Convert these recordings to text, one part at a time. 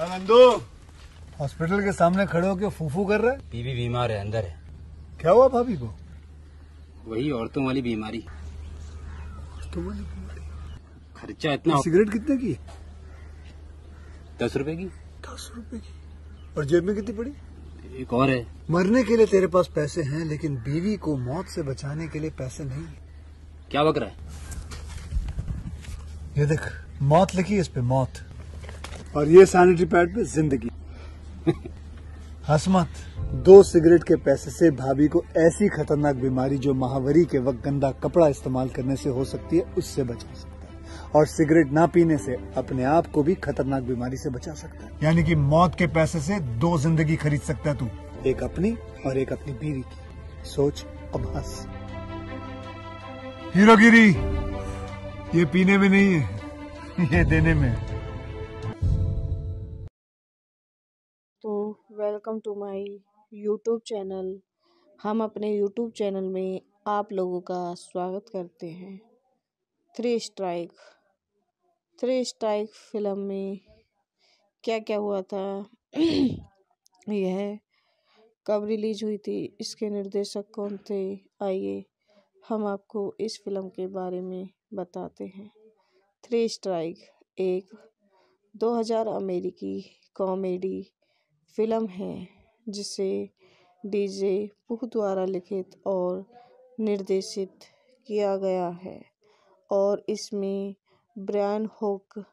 Nandu, hospital के सामने खड़े होकर फूफू कर रहा है। बीवी बीमार है, अंदर है। क्या हुआ भाभी को? वही औरतों वाली बीमारी। खर्चा इतना। सिगरेट कितने की? 10 रुपए की। 10 रुपए की। और जेब में कितनी पड़ी? एक और है। मरने के लिए तेरे पास पैसे हैं, लेकिन बीवी को मौत से बचाने के लिए पैसे नहीं है। क्या बक रहा है? ये देख, मौत लिखी है इस पे, मौत। और ये सैनिटरी पैड पे जिंदगी। हंस मत। 2 सिगरेट के पैसे से भाभी को ऐसी खतरनाक बीमारी जो महावरी के वक्त गंदा कपड़ा इस्तेमाल करने से हो सकती है, उससे बचा सकता है। और सिगरेट ना पीने से अपने आप को भी खतरनाक बीमारी से बचा सकता है। यानी कि मौत के पैसे से 2 जिंदगी खरीद सकता है तू, एक अपनी और एक अपनी बीवी की। सोच, अब हंस। हीरोगिरी ये पीने में नहीं है, ये देने में है। तो welcome to my YouTube channel. हम अपने यूट्यूब चैनल में आप लोगों का स्वागत करते हैं। थ्री स्ट्राइक फिल्म में क्या क्या हुआ था, यह कब रिलीज हुई थी, इसके निर्देशक कौन थे, आइए हम आपको इस फिल्म के बारे में बताते हैं। थ्री स्ट्राइक एक 2000 अमेरिकी कॉमेडी फिल्म है जिसे डीजे पुह द्वारा लिखित और निर्देशित किया गया है और इसमें Brian Hook,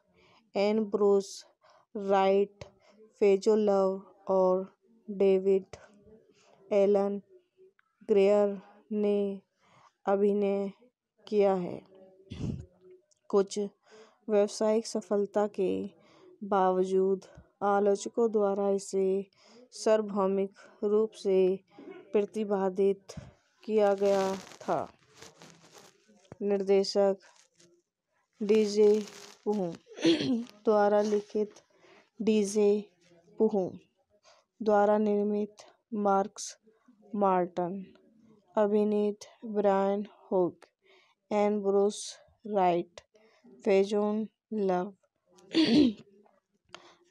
N'Bushe Wright, Faizon Love और डेविड एलन ग्रेयर ने अभिनय किया है। कुछ व्यावसायिक सफलता के बावजूद आलोचकों द्वारा इसे सार्वभौमिक रूप से प्रतिपादित किया गया था। निर्देशक डीजे पुह द्वारा लिखित, डीजे पुह द्वारा निर्मित, मार्कस मार्टन, अभिनीत Brian Hook, N'Bushe Wright, Faizon Love,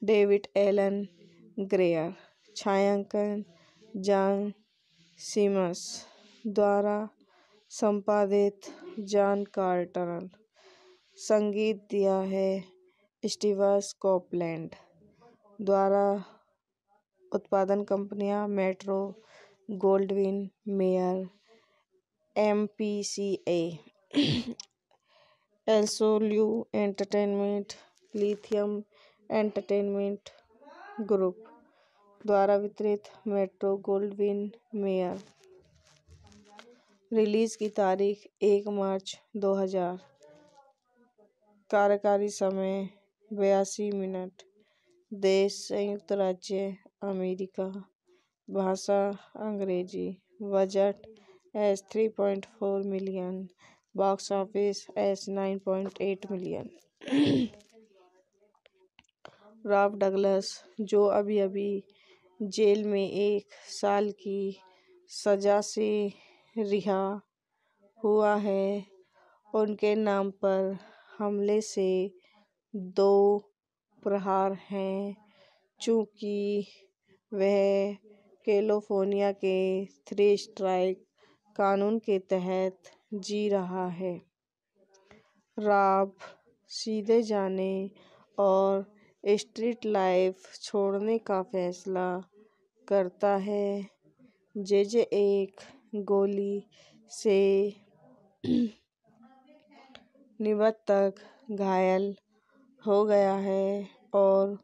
David Alan Grier, छायांकन जॉन सिमस द्वारा संपादित जॉन कार्टर, संगीत दिया है स्टीवन कोपलैंड द्वारा, उत्पादन कंपनियां Metro Goldwyn Mayer, MPCA, एल्सोल्यू Entertainment, Lithium Entertainment Group द्वारा वितरित, मेट्रो गोल्डविन मेयर। रिलीज की तारीख 1 मार्च 2000। कार्यकारी समय 82 मिनट। देश संयुक्त राज्य अमेरिका। भाषा अंग्रेजी। Budget $3.4 million. Box office $9.8 million. Rob Douglas, जो अभी जेल में 1 साल की सजा से रिहा हुआ है, उनके नाम पर हमले से 2 प्रहार हैं, चूंकि वह कैलिफोर्निया के थ्री स्ट्राइक कानून के तहत जी रहा है। रॉब सीधे जाने और स्ट्रीट लाइफ छोड़ने का फैसला करता है। जेजे एक गोली से निबत तक घायल हो गया है और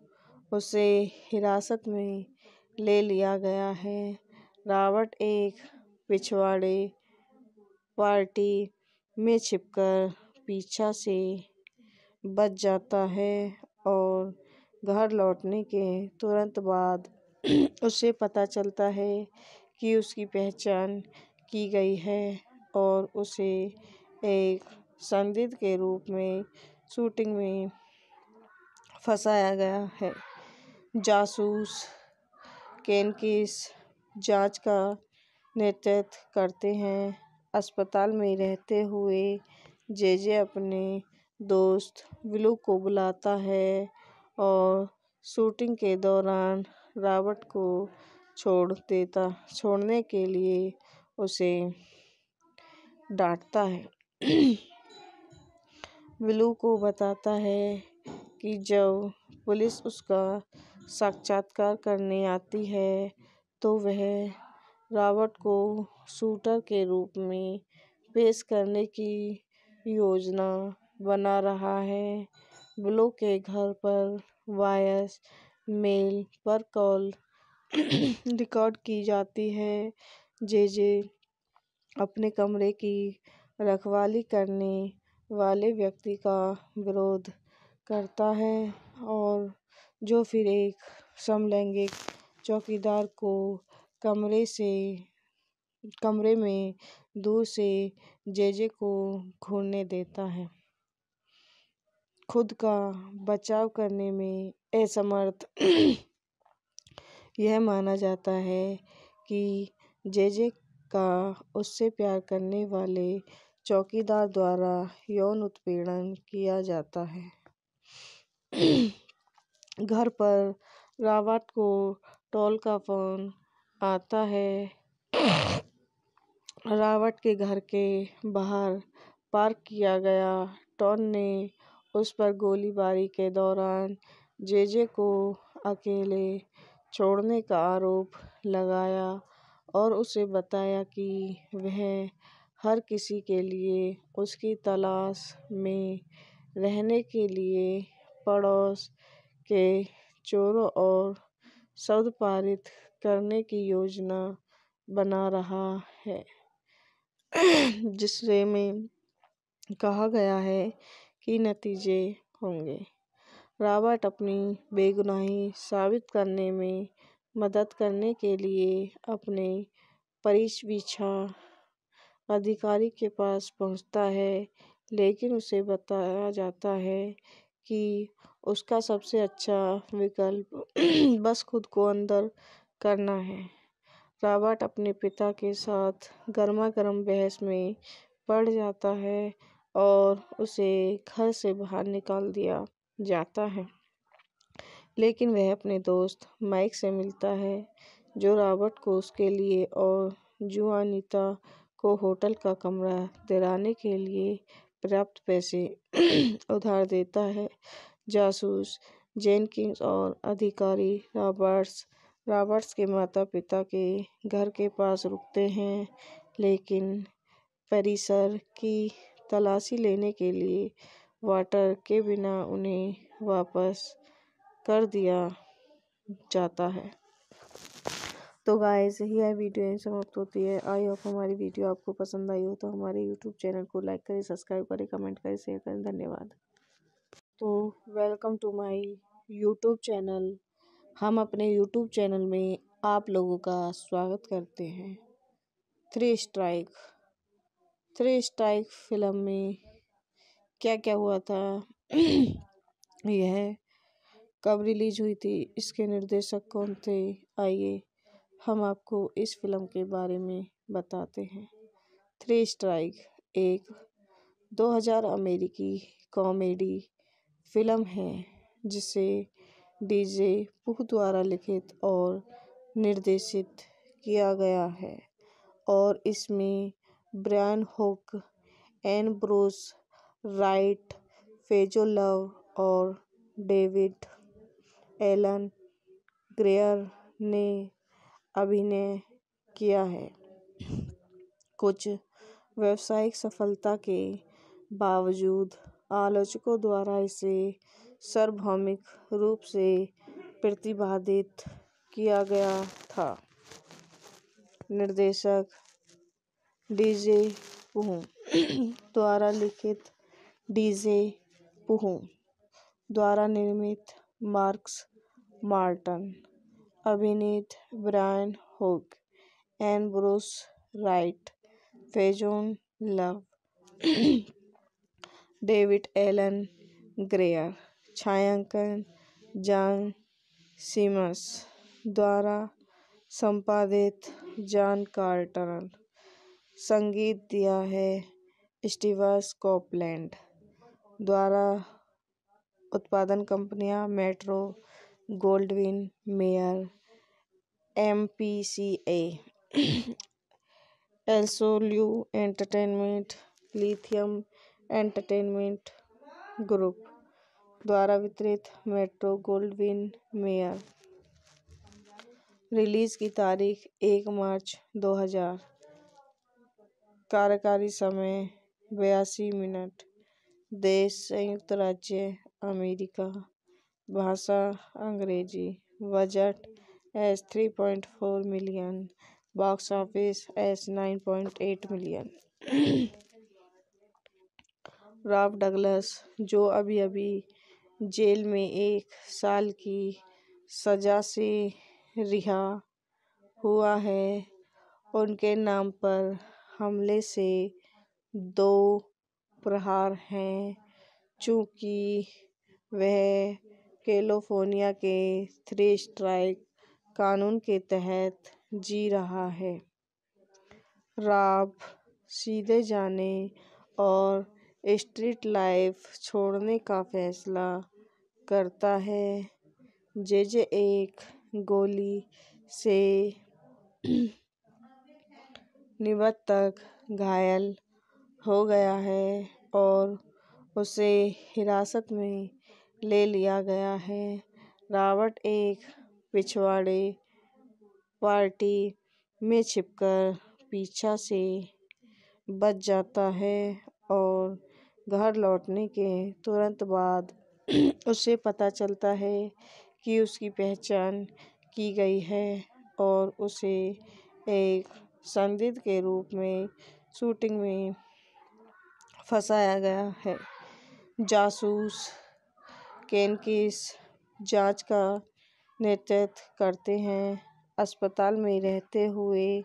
उसे हिरासत में ले लिया गया है। रॉबर्ट एक पिछवाड़े पार्टी में छिपकर पीछा से बच जाता है और घर लौटने के तुरंत बाद उसे पता चलता है कि उसकी पहचान की गई है और उसे एक संदिग्ध के रूप में शूटिंग में फंसाया गया है। जासूस केनकिस जांच का नेतृत्व करते हैं। अस्पताल में रहते हुए जेजे अपने दोस्त विलू को बुलाता है और शूटिंग के दौरान रॉबर्ट को छोड़ने के लिए उसे डांटता है। ब्लू को बताता है कि जब पुलिस उसका साक्षात्कार करने आती है तो वह रॉबर्ट को शूटर के रूप में पेश करने की योजना बना रहा है। ब्लू के घर पर वॉयस मेल पर कॉल रिकॉर्ड की जाती है। जेजे अपने कमरे की रखवाली करने वाले व्यक्ति का विरोध करता है और जो फिर एक समलैंगिक चौकीदार को कमरे में दूर से जेजे को घूरने देता है। खुद का बचाव करने में असमर्थ यह माना जाता है कि जेजे का उससे प्यार करने वाले चौकीदार द्वारा यौन उत्पीड़न किया जाता है। घर पर रॉबर्ट को टॉल का फोन आता है। रॉबर्ट के घर के बाहर पार्क किया गया टॉल ने उस पर गोलीबारी के दौरान जेजे को अकेले छोड़ने का आरोप लगाया और उसे बताया कि वह हर किसी के लिए उसकी तलाश में रहने के लिए पड़ोस के चोरों और शब्द पारित करने की योजना बना रहा है, जिससे में कहा गया है कि नतीजे होंगे। रॉबर्ट अपनी बेगुनाही साबित करने में मदद करने के लिए अपने परिवीक्षा अधिकारी के पास पहुंचता है, लेकिन उसे बताया जाता है कि उसका सबसे अच्छा विकल्प बस खुद को अंदर करना है। रॉबर्ट अपने पिता के साथ गर्मागर्म बहस में पड़ जाता है और उसे घर से बाहर निकाल दिया जाता है, लेकिन वह अपने दोस्त माइक से मिलता है जो रॉबर्ट को उसके लिए और जुआनिता को होटल का कमरा दिलाने के लिए पर्याप्त पैसे उधार देता है। जासूस जेनकिंस और अधिकारी रॉबर्ट्स के माता पिता के घर के पास रुकते हैं, लेकिन परिसर की तलाशी लेने के लिए वाटर के बिना उन्हें वापस कर दिया जाता है। तो गाइस यह वीडियो यहीं समाप्त होती है। आई होप हमारी वीडियो आपको पसंद आई हो तो हमारे यूट्यूब चैनल को लाइक करें, सब्सक्राइब करें, कमेंट करें, शेयर करें। धन्यवाद। तो welcome to my YouTube channel. हम अपने यूट्यूब चैनल में आप लोगों का स्वागत करते हैं। थ्री स्ट्राइक फिल्म में क्या क्या हुआ था, यह कब रिलीज हुई थी, इसके निर्देशक कौन थे, आइए हम आपको इस फिल्म के बारे में बताते हैं। थ्री स्ट्राइक एक 2000 अमेरिकी कॉमेडी फिल्म है जिसे डीजे पुह द्वारा लिखित और निर्देशित किया गया है और इसमें Brian Hook, N'Bushe Wright, Faizon Love और डेविड एलन ग्रेयर ने अभिनय किया है। कुछ व्यावसायिक सफलता के बावजूद आलोचकों द्वारा इसे सार्वभौमिक रूप से प्रतिवादित किया गया था। निर्देशक डीजे पुह द्वारा लिखित, डीजे पुह द्वारा निर्मित, मार्कस मार्टन, अभिनीत Brian Hook, N'Bushe Wright, Faizon Love, David Alan Grier, छायांकन जॉन सिमस द्वारा संपादित जॉन कार्टर, संगीत दिया है स्टीव कोपलैंड द्वारा, उत्पादन कंपनियां Metro Goldwyn Mayer, MPCA, एल्सोल्यू Entertainment, Lithium Entertainment Group द्वारा वितरित मेट्रो गोल्डविन मेयर। रिलीज की तारीख 1 मार्च 2000। कार्यकारी समय 82 मिनट। देश संयुक्त राज्य अमेरिका। भाषा अंग्रेजी। Budget $3.4 million. Box office $9.8 million. Rob Douglas, जो अभी अभी जेल में 1 साल की सजा से रिहा हुआ है, उनके नाम पर हमले से 2 प्रहार हैं, चूंकि वह कैलिफोर्निया के 3 स्ट्राइक कानून के तहत जी रहा है। रॉब सीधे जाने और स्ट्रीट लाइफ छोड़ने का फैसला करता है। जेजे एक गोली से निबत तक घायल हो गया है और उसे हिरासत में ले लिया गया है। रॉबर्ट एक पिछवाड़े पार्टी में छिपकर पीछा से बच जाता है और घर लौटने के तुरंत बाद उसे पता चलता है कि उसकी पहचान की गई है और उसे एक संदिग्ध के रूप में शूटिंग में फंसाया गया है। जासूस केनकिस जांच का नेतृत्व करते हैं। अस्पताल में रहते हुए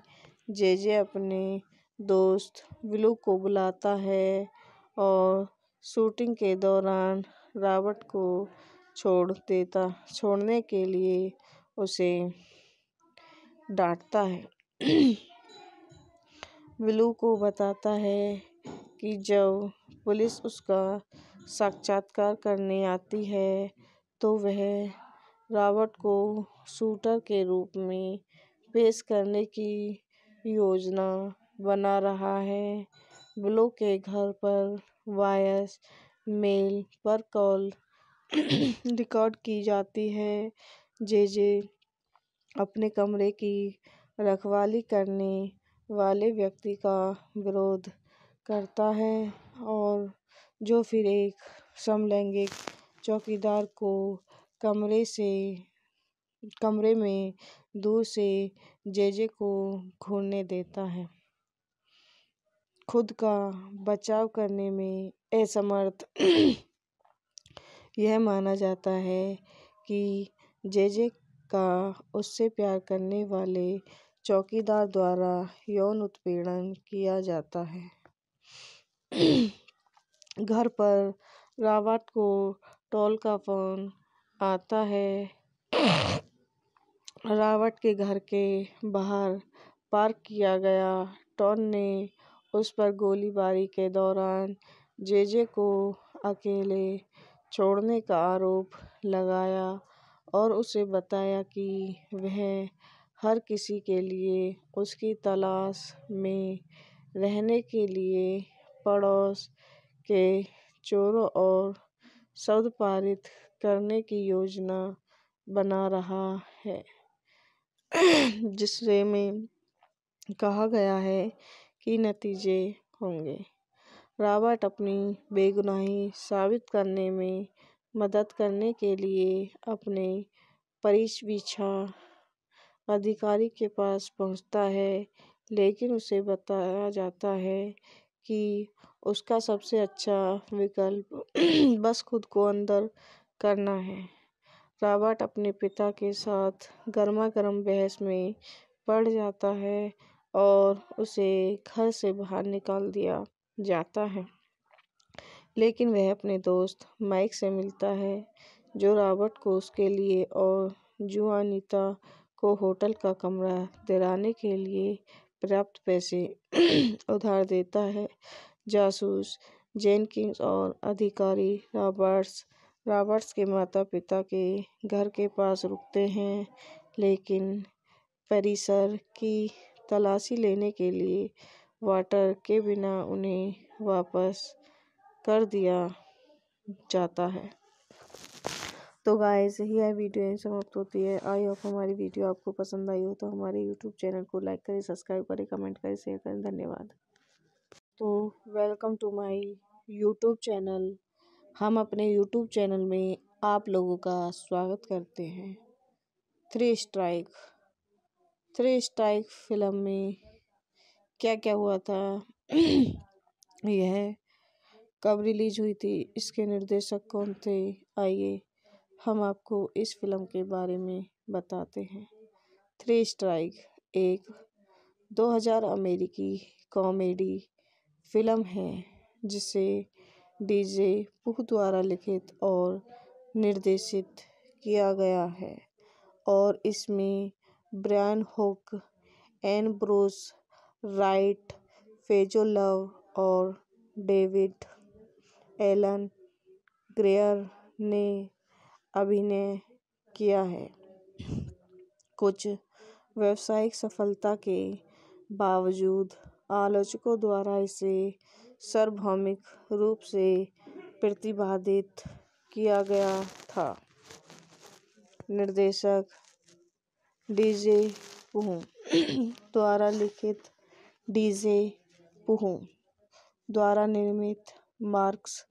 जेजे अपने दोस्त विलू को बुलाता है और शूटिंग के दौरान रॉबर्ट को छोड़ने के लिए उसे डांटता है। विलू को बताता है कि जब पुलिस उसका साक्षात्कार करने आती है तो वह रॉबर्ट को शूटर के रूप में पेश करने की योजना बना रहा है। विलू के घर पर वॉयस मेल पर कॉल रिकॉर्ड की जाती है। जेजे अपने कमरे की रखवाली करने वाले व्यक्ति का विरोध करता है और जो फिर एक समलैंगिक चौकीदार को कमरे में दूर से जेजे को घूरने देता है। खुद का बचाव करने में असमर्थ यह माना जाता है कि जेजे का उससे प्यार करने वाले चौकीदार द्वारा यौन उत्पीड़न किया जाता है। घर पर रॉबर्ट को टॉल का फोन आता है। रॉबर्ट के घर के बाहर पार्क किया गया टॉल ने उस पर गोलीबारी के दौरान जेजे को अकेले छोड़ने का आरोप लगाया और उसे बताया कि वह हर किसी के लिए उसकी तलाश में रहने के लिए पड़ोस के चोरों और शब्द पारित करने की योजना बना रहा है, जिसमें कहा गया है कि नतीजे होंगे। रॉबर्ट अपनी बेगुनाही साबित करने में मदद करने के लिए अपने परिवीक्षा अधिकारी के पास पहुंचता है, लेकिन उसे बताया जाता है कि उसका सबसे अच्छा विकल्प बस खुद को अंदर करना है। रॉबर्ट अपने पिता के साथ गर्मागर्म बहस में पड़ जाता है और उसे घर से बाहर निकाल दिया जाता है, लेकिन वह अपने दोस्त माइक से मिलता है, जो रॉबर्ट को उसके लिए और जुआनिता को होटल का कमरा दिलाने के लिए पर्याप्त पैसे उधार देता है। जासूस जेनकिंस और अधिकारी रॉबर्ट्स के माता पिता के घर के पास रुकते हैं, लेकिन परिसर की तलाशी लेने के लिए वाटर के बिना उन्हें वापस कर दिया जाता है। तो गाइस, यह वीडियो यहीं समाप्त होती है। आई होप हमारी वीडियो आपको पसंद आई हो तो हमारे यूट्यूब चैनल को लाइक करें, सब्सक्राइब करें, कमेंट करें, शेयर करें। धन्यवाद। तो welcome to my YouTube channel. हम अपने यूट्यूब चैनल में आप लोगों का स्वागत करते हैं। थ्री स्ट्राइक फिल्म में क्या क्या हुआ था, यह कब रिलीज हुई थी, इसके निर्देशक कौन थे, आइए हम आपको इस फिल्म के बारे में बताते हैं। थ्री स्ट्राइक एक 2000 अमेरिकी कॉमेडी फिल्म है जिसे डीजे पुह द्वारा लिखित और निर्देशित किया गया है और इसमें Brian Hook, N'Bushe Wright, Faizon Love और डेविड एलन ग्रेयर ने अभिनय किया है। कुछ व्यावसायिक सफलता के बावजूद आलोचकों द्वारा इसे सार्वभौमिक रूप से प्रतिवादित किया गया था। निर्देशक डीजे पुह द्वारा लिखित, डीजे पुह द्वारा निर्मित, मार्कस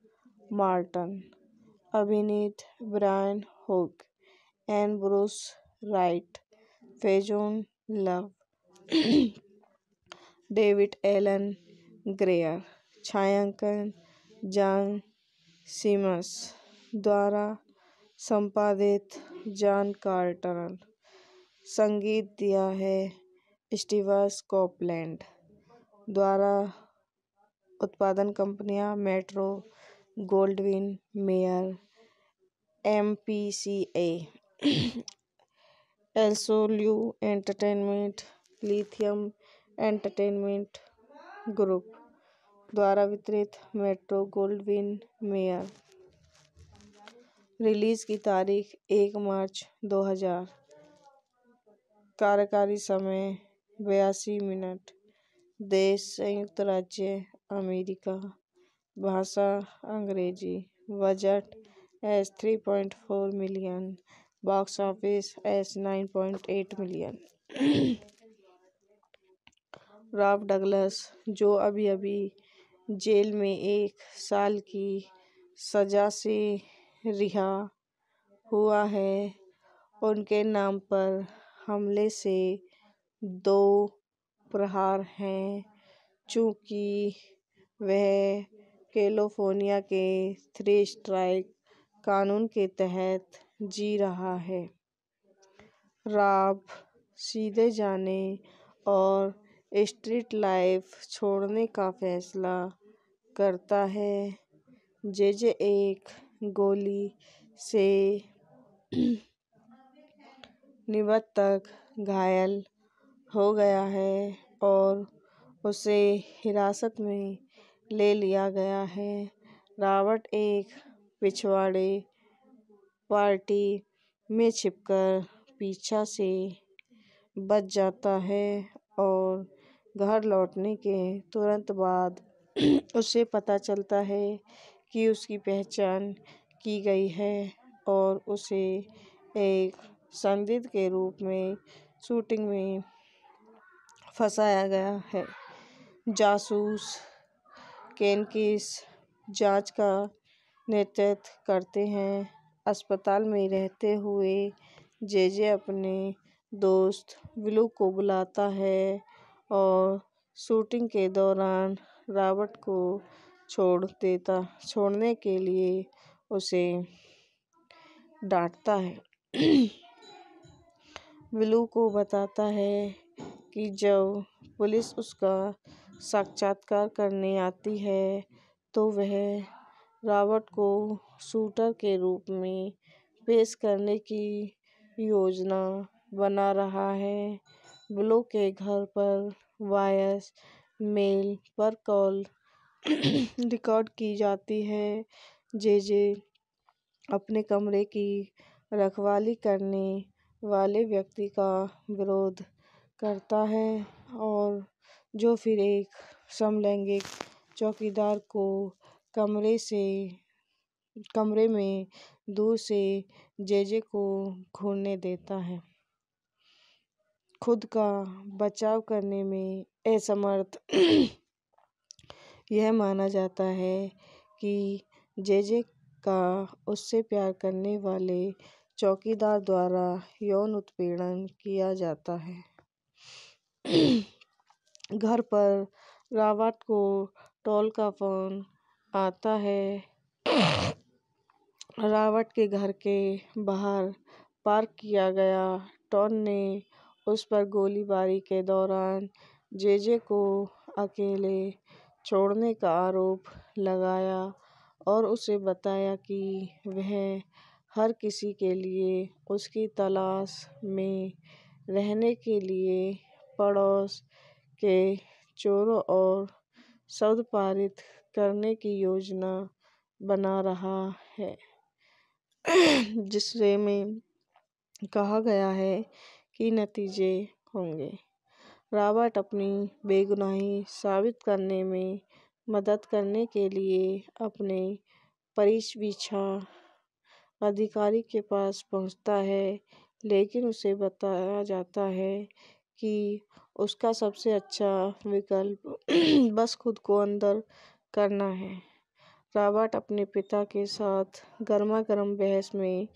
मार्टन, अभिनीत Brian Hook, N'Bushe Wright, Faizon Love, David Alan Grier, छायांकन जॉन सिमस द्वारा संपादित जॉन कार्टर, संगीत दिया है स्टीवन कोपलैंड द्वारा, उत्पादन कंपनियां Metro Goldwyn Mayer, MPCA, एल्सोल्यू Entertainment, Lithium Entertainment Group द्वारा वितरित, मेट्रो गोल्डविन मेयर। रिलीज की तारीख 1 मार्च 2000। कार्यकारी समय 82 मिनट। देश संयुक्त राज्य अमेरिका। भाषा अंग्रेजी। Budget $3.4 million. Box office $9.8 million. Rob Douglas, जो अभी अभी जेल में 1 साल की सजा से रिहा हुआ है, उनके नाम पर हमले से 2 प्रहार हैं, चूंकि वह कैलिफोर्निया के थ्री स्ट्राइक कानून के तहत जी रहा है। रॉब सीधे जाने और स्ट्रीट लाइफ छोड़ने का फैसला करता है। जेजे एक गोली से निबत घायल हो गया है और उसे हिरासत में ले लिया गया है। रॉबर्ट एक पिछवाड़े पार्टी में छिपकर पीछा से बच जाता है और घर लौटने के तुरंत बाद उसे पता चलता है कि उसकी पहचान की गई है और उसे एक संदिग्ध के रूप में शूटिंग में फंसाया गया है। जासूस केनकिस जांच का नेतृत्व करते हैं। अस्पताल में रहते हुए जेजे अपने दोस्त विलू को बुलाता है और शूटिंग के दौरान रॉबर्ट को छोड़ने के लिए उसे डांटता है। विलू को बताता है कि जब पुलिस उसका साक्षात्कार करने आती है तो वह रॉबर्ट को शूटर के रूप में पेश करने की योजना बना रहा है। विलू के घर पर वॉयस मेल पर कॉल रिकॉर्ड की जाती है। जेजे अपने कमरे की रखवाली करने वाले व्यक्ति का विरोध करता है और जो फिर एक समलैंगिक चौकीदार को कमरे में दूर से जेजे को घूरने देता है। खुद का बचाव करने में असमर्थ यह माना जाता है कि जेजे का उससे प्यार करने वाले चौकीदार द्वारा यौन उत्पीड़न किया जाता है। घर पर रॉबर्ट को टॉल का फोन आता है। रॉबर्ट के घर के बाहर पार्क किया गया टॉल ने उस पर गोलीबारी के दौरान जेजे को अकेले छोड़ने का आरोप लगाया और उसे बताया कि वह हर किसी के लिए उसकी तलाश में रहने के लिए पड़ोस के चोरों और शब्द पारित करने की योजना बना रहा है, जिससे में कहा गया है कि नतीजे होंगे। रॉबर्ट अपनी बेगुनाही साबित करने में मदद करने के लिए अपने परिवीक्षा अधिकारी के पास पहुंचता है, लेकिन उसे बताया जाता है कि उसका सबसे अच्छा विकल्प बस खुद को अंदर करना है। रॉबर्ट अपने पिता के साथ गर्मागर्म बहस में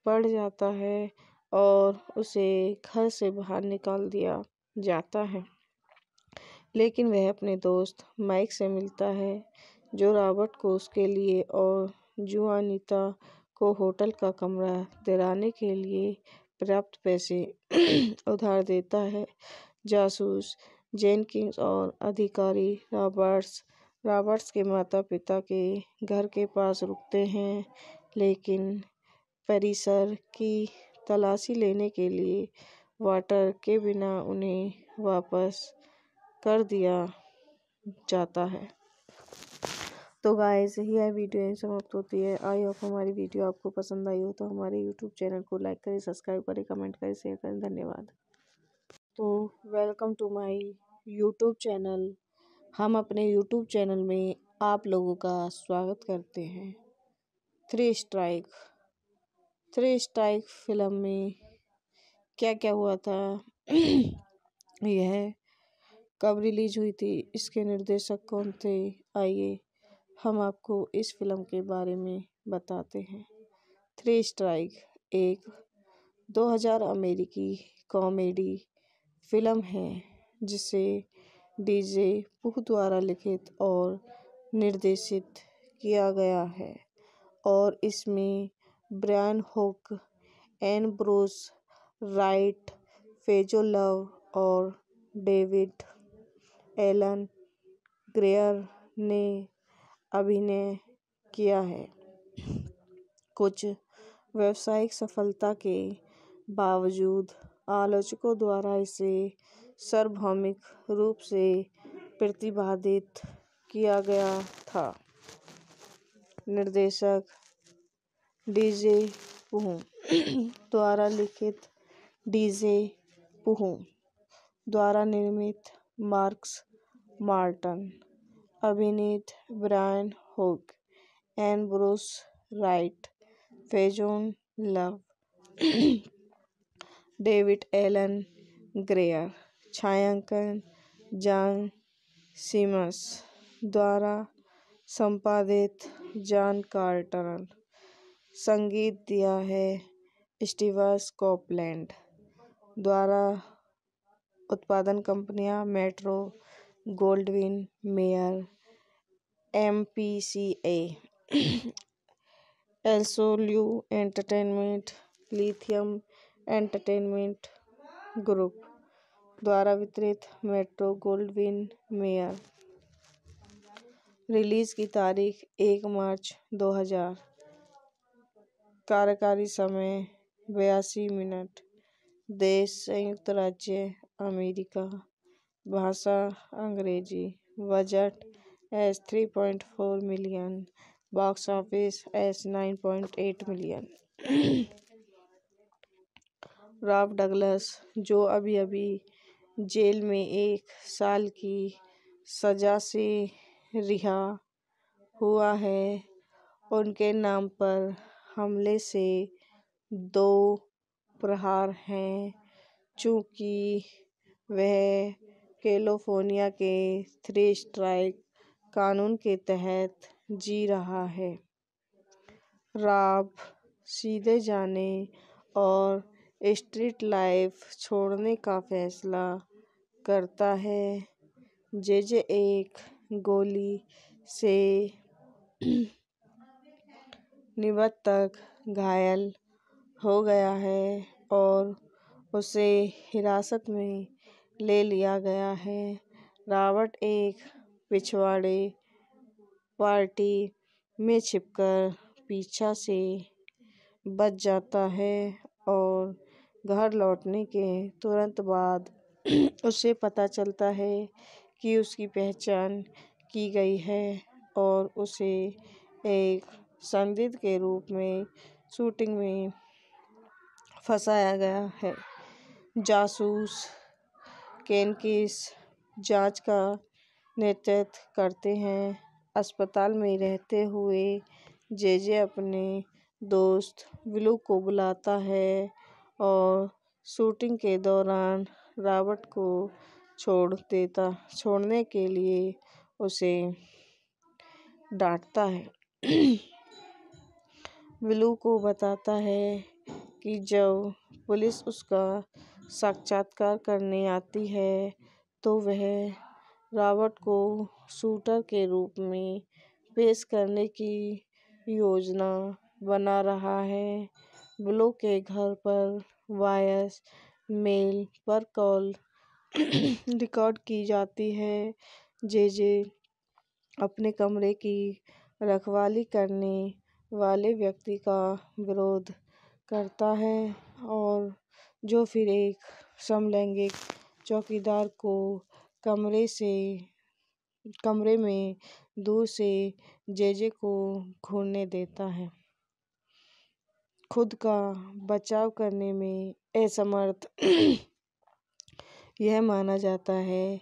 पड़ जाता है और उसे घर से बाहर निकाल दिया जाता है, लेकिन वह अपने दोस्त माइक से मिलता है जो रॉबर्ट को उसके लिए और जुआनिता को होटल का कमरा दिलाने के लिए पर्याप्त पैसे उधार देता है। जासूस जेनकिंस और अधिकारी रॉबर्ट्स के माता पिता के घर के पास रुकते हैं, लेकिन परिसर की तलाशी लेने के लिए वाटर के बिना उन्हें वापस कर दिया जाता है। तो गाइस, यह वीडियो यहीं समाप्त होती है। आई होप हमारी वीडियो आपको पसंद आई हो तो हमारे यूट्यूब चैनल को लाइक करें, सब्सक्राइब करें, कमेंट करें, शेयर करें। धन्यवाद। तो welcome to my YouTube channel. हम अपने यूट्यूब चैनल में आप लोगों का स्वागत करते हैं। थ्री स्ट्राइक फिल्म में क्या क्या हुआ था, यह कब रिलीज हुई थी, इसके निर्देशक कौन थे, आइए हम आपको इस फिल्म के बारे में बताते हैं। थ्री स्ट्राइक एक 2000 अमेरिकी कॉमेडी फिल्म है जिसे डीजे पुह द्वारा लिखित और निर्देशित किया गया है और इसमें Brian Hook, N'Bushe Wright, Faizon Love और डेविड एलन ग्रेयर ने अभिनय किया है। कुछ व्यावसायिक सफलता के बावजूद आलोचकों द्वारा इसे सार्वभौमिक रूप से प्रतिवादित किया गया था। निर्देशक डीजे पुह द्वारा लिखित, डीजे पुह द्वारा निर्मित, मार्कस मार्टन, अभिनीत Brian Hook, N'Bushe Wright, Faizon Love, David Alan Grier, छायांकन जॉन सिमस द्वारा संपादित जॉन कार्टर, संगीत दिया है स्टीवन कोपलैंड द्वारा, उत्पादन कंपनियां Metro Goldwyn Mayer, MPCA, एल्सोल्यू Entertainment, Lithium Entertainment Group द्वारा वितरित, मेट्रो गोल्डविन मेयर। रिलीज की तारीख 1 मार्च 2000। कार्यकारी समय 82 मिनट। देश संयुक्त राज्य अमेरिका। भाषा अंग्रेजी। Budget 3.4 million. बॉक्स ऑफिस एस 9.8 मिलियन। रॉब डगलस, जो अभी अभी जेल में 1 साल की सजा से रिहा हुआ है, उनके नाम पर हमले से 2 प्रहार हैं, चूँकि वह कैलिफोर्निया के 3 स्ट्राइक कानून के तहत जी रहा है। रॉब सीधे जाने और स्ट्रीट लाइफ छोड़ने का फैसला करता है। जेजे एक गोली से निबत तक घायल हो गया है और उसे हिरासत में ले लिया गया है। रॉबर्ट एक पिछवाड़े पार्टी में छिपकर पीछा से बच जाता है और घर लौटने के तुरंत बाद उसे पता चलता है कि उसकी पहचान की गई है और उसे एक संदिग्ध के रूप में शूटिंग में फंसाया गया है। जासूस केनकिस जांच का नेतृत्व करते हैं। अस्पताल में रहते हुए जेजे अपने दोस्त विलू को बुलाता है और शूटिंग के दौरान रॉबर्ट को छोड़ने के लिए उसे डांटता है। विलू को बताता है कि जब पुलिस उसका साक्षात्कार करने आती है तो वह रॉबर्ट को शूटर के रूप में पेश करने की योजना बना रहा है। विलू के घर पर वॉयस मेल पर कॉल रिकॉर्ड की जाती है। जेजे अपने कमरे की रखवाली करने वाले व्यक्ति का विरोध करता है और जो फिर एक समलैंगिक चौकीदार को कमरे में दूर से जेजे को घूरने देता है। खुद का बचाव करने में असमर्थ यह माना जाता है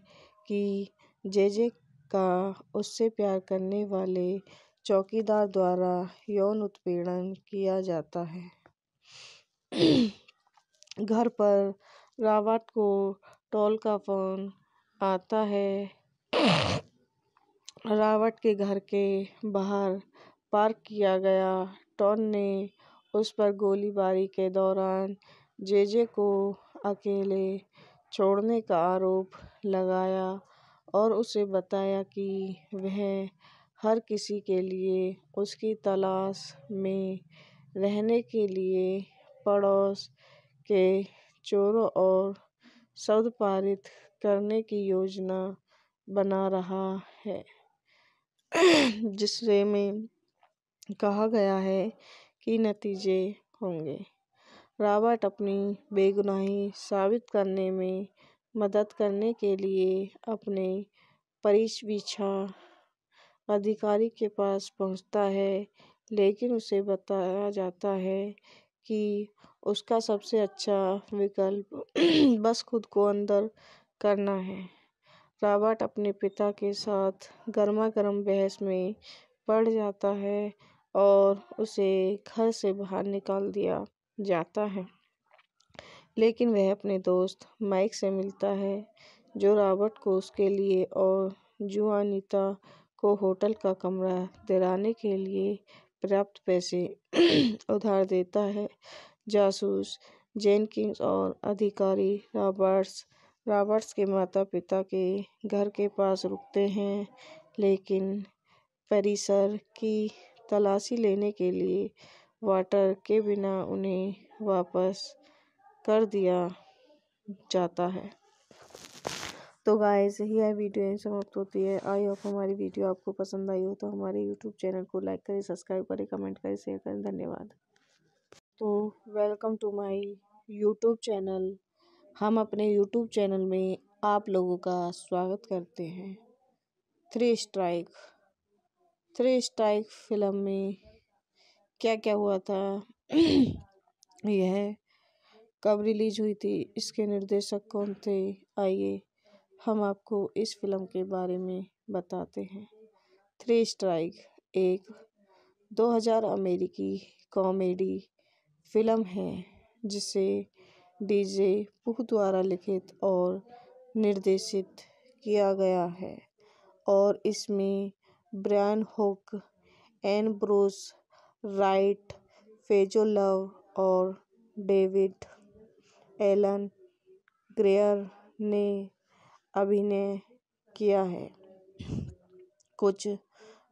कि जेजे का उससे प्यार करने वाले चौकीदार द्वारा यौन उत्पीड़न किया जाता है। घर पर रॉबर्ट को टॉल का फोन आता है। रॉबर्ट के घर के बाहर पार्क किया गया टॉल ने उस पर गोलीबारी के दौरान जेजे को अकेले छोड़ने का आरोप लगाया और उसे बताया कि वह हर किसी के लिए उसकी तलाश में रहने के लिए पड़ोस के चोरों और शब्द पारित करने की योजना बना रहा है, जिसमें कहा गया है कि नतीजे होंगे। रॉबर्ट अपनी बेगुनाही साबित करने में मदद करने के लिए अपने परिवीक्षा अधिकारी के पास पहुंचता है, लेकिन उसे बताया जाता है कि उसका सबसे अच्छा विकल्प बस खुद को अंदर करना है। रॉबर्ट अपने पिता के साथ गर्मागर्म बहस में पड़ जाता है और उसे घर से बाहर निकाल दिया जाता है, लेकिन वह अपने दोस्त माइक से मिलता है, जो रॉबर्ट को उसके लिए और जुआनिता को होटल का कमरा दिलाने के लिए पर्याप्त पैसे उधार देता है। जासूस जेनकिंस और अधिकारी रॉबर्ट्स के माता पिता के घर के पास रुकते हैं, लेकिन परिसर की तलाशी लेने के लिए वाटर के बिना उन्हें वापस कर दिया जाता है। तो गाइस, यह वीडियो यहीं समाप्त होती है। आई होप हमारी वीडियो आपको पसंद आई हो तो हमारे यूट्यूब चैनल को लाइक करें, सब्सक्राइब करें, कमेंट करें, शेयर करें। धन्यवाद। तो welcome to my YouTube channel. हम अपने यूट्यूब चैनल में आप लोगों का स्वागत करते हैं। 3 स्ट्राइक थ्री स्ट्राइक फिल्म में क्या क्या हुआ था, यह कब रिलीज हुई थी, इसके निर्देशक कौन थे, आइए हम आपको इस फिल्म के बारे में बताते हैं। थ्री स्ट्राइक एक 2000 अमेरिकी कॉमेडी फिल्म है जिसे डीजे पुह द्वारा लिखित और निर्देशित किया गया है और इसमें Brian Hook, N'Bushe Wright, Faizon Love और डेविड एलन ग्रेयर ने अभिनय किया है। कुछ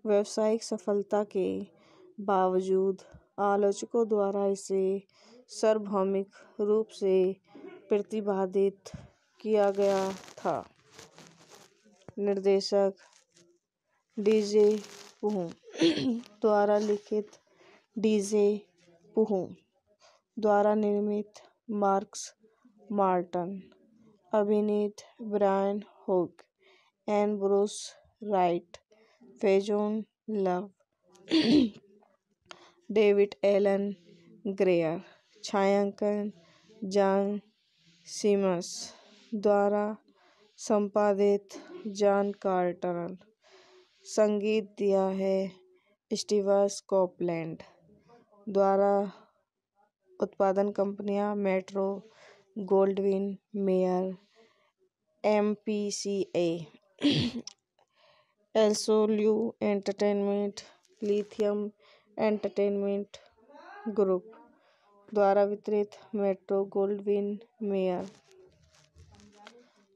व्यावसायिक सफलता के बावजूद आलोचकों द्वारा इसे सार्वभौमिक रूप से प्रतिवादित किया गया था। निर्देशक डीजे पुह द्वारा लिखित, डीजे पुह द्वारा निर्मित, मार्कस मार्टन, अभिनीत Brian Hook, N'Bushe Wright, Faizon Love, David Alan Grier, छायांकन जॉन सिमस द्वारा संपादित, जॉन कार्टर, संगीत दिया है स्टीवन कोपलैंड द्वारा, उत्पादन कंपनियां Metro Goldwyn Mayer, MPCA, एल्सोल्यू Entertainment, Lithium Entertainment Group द्वारा वितरित, मेट्रो गोल्डविन मेयर।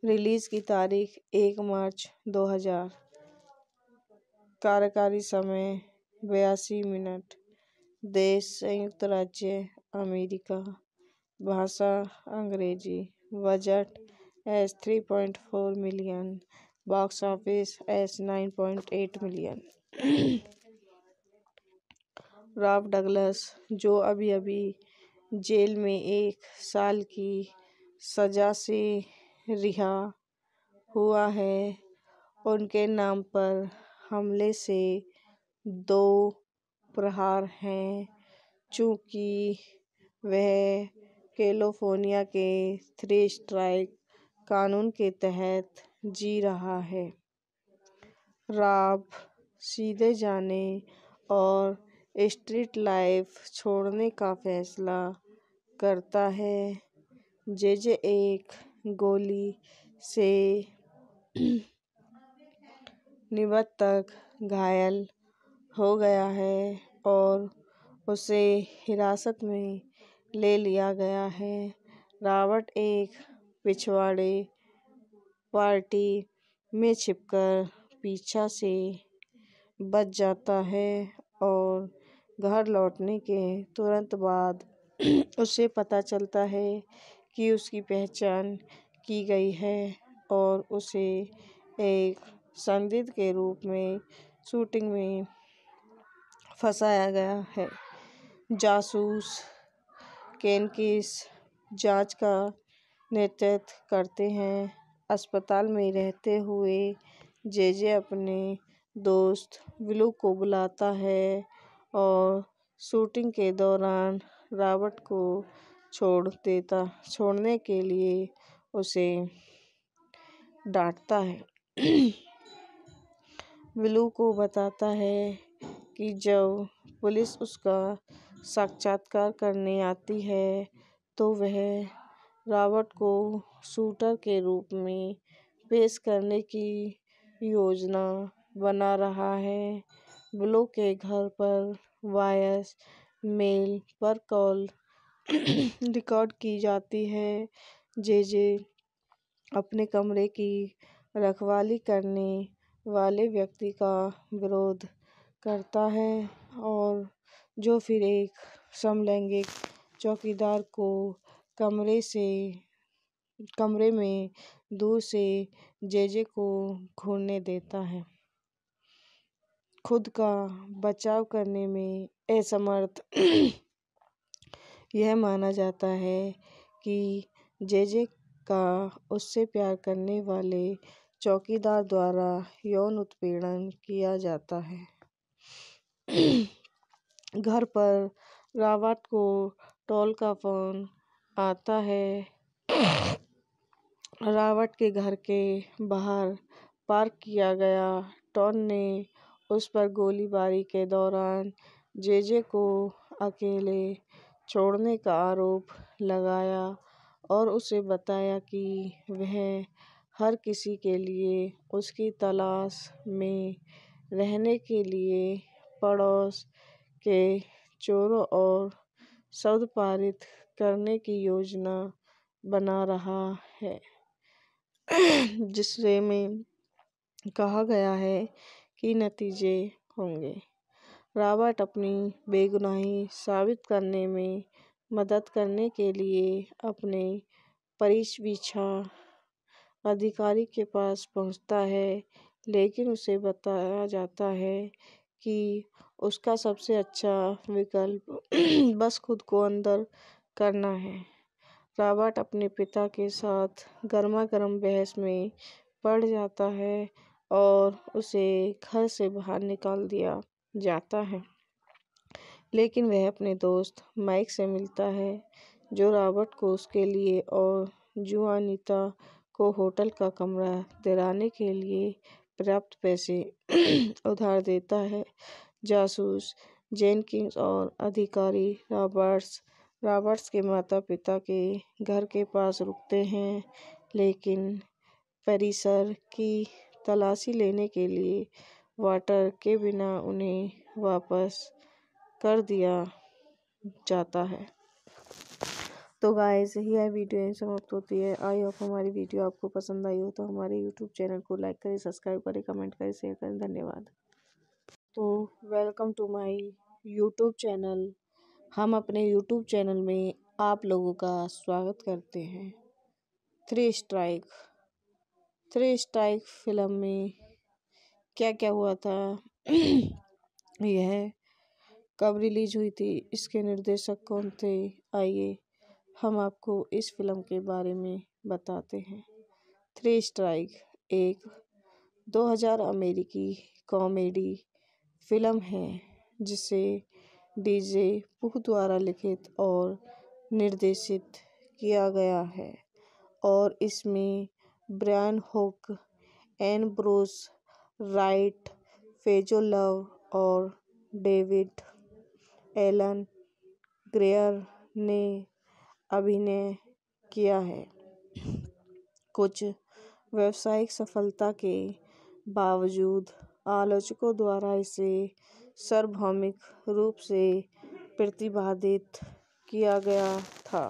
रिलीज की तारीख 1 मार्च 2000। कार्यकारी समय 82 मिनट। देश संयुक्त राज्य अमेरिका। भाषा अंग्रेजी। Budget $3.4 million. Box office $9.8 million. Rob Douglas, जो अभी अभी जेल में 1 साल की सजा से रिहा हुआ है, उनके नाम पर हमले से 2 प्रहार हैं चूंकि वह कैलिफोर्निया के थ्री स्ट्राइक कानून के तहत जी रहा है। रॉब सीधे जाने और स्ट्रीट लाइफ छोड़ने का फैसला करता है। जेजे एक गोली से निबत तक घायल हो गया है और उसे हिरासत में ले लिया गया है। रॉबर्ट एक पिछवाड़े पार्टी में छिपकर पीछा से बच जाता है और घर लौटने के तुरंत बाद उसे पता चलता है कि उसकी पहचान की गई है और उसे एक संदिग्ध के रूप में शूटिंग में फंसाया गया है। जासूस केनकिस जांच का नेतृत्व करते हैं। अस्पताल में रहते हुए जेजे अपने दोस्त विलू को बुलाता है और शूटिंग के दौरान रॉबर्ट को छोड़ने के लिए उसे डांटता है। विलू को बताता है कि जब पुलिस उसका साक्षात्कार करने आती है तो वह रॉबर्ट को शूटर के रूप में पेश करने की योजना बना रहा है। विलू के घर पर वॉयस मेल पर कॉल रिकॉर्ड की जाती है। जेजे अपने कमरे की रखवाली करने वाले व्यक्ति का विरोध करता है और जो फिर एक समलैंगिक चौकीदार को कमरे में दूर से जेजे को घूरने देता है। खुद का बचाव करने में असमर्थ यह माना जाता है कि जेजे का उससे प्यार करने वाले चौकीदार द्वारा यौन उत्पीड़न किया जाता है। घर पर रॉबर्ट को टॉल का फोन आता है। रॉबर्ट के घर के बाहर पार्क किया गया टॉन ने उस पर गोलीबारी के दौरान जेजे को अकेले छोड़ने का आरोप लगाया और उसे बताया कि वह हर किसी के लिए उसकी तलाश में रहने के लिए पड़ोस के चोरों और शब्द पारित करने की योजना बना रहा है, जिससे में कहा गया है कि नतीजे होंगे। रॉबर्ट अपनी बेगुनाही साबित करने में मदद करने के लिए अपने परिवीक्षा अधिकारी के पास पहुंचता है, लेकिन उसे बताया जाता है कि उसका सबसे अच्छा विकल्प बस खुद को अंदर करना है। रॉबर्ट अपने पिता के साथ गर्मागर्म बहस में पड़ जाता है और उसे घर से बाहर निकाल दिया जाता है, लेकिन वह अपने दोस्त माइक से मिलता है, जो रॉबर्ट को उसके लिए और जुआनिता को होटल का कमरा दिलाने के लिए पर्याप्त पैसे उधार देता है। जासूस जेनकिंस और अधिकारी रॉबर्ट्स के माता पिता के घर के पास रुकते हैं, लेकिन परिसर की तलाशी लेने के लिए वाटर के बिना उन्हें वापस कर दिया जाता है। तो गाइस, यह वीडियो यहीं समाप्त होती है। आई होप हमारी वीडियो आपको पसंद आई हो तो हमारे यूट्यूब चैनल को लाइक करें, सब्सक्राइब करें, कमेंट करें, शेयर करें। धन्यवाद। तो welcome to my YouTube channel. हम अपने यूट्यूब चैनल में आप लोगों का स्वागत करते हैं। थ्री स्ट्राइक फिल्म में क्या क्या हुआ था, यह कब रिलीज हुई थी, इसके निर्देशक कौन थे, आइए हम आपको इस फिल्म के बारे में बताते हैं। थ्री स्ट्राइक एक 2000 अमेरिकी कॉमेडी फिल्म है, जिसे डीजे पुह द्वारा लिखित और निर्देशित किया गया है और इसमें Brian Hook, Ambrose Wright, Faizon Love और डेविड एलन ग्रेयर ने अभिनय किया है। कुछ व्यावसायिक सफलता के बावजूद आलोचकों द्वारा इसे सार्वभौमिक रूप से प्रतिवादित किया गया था।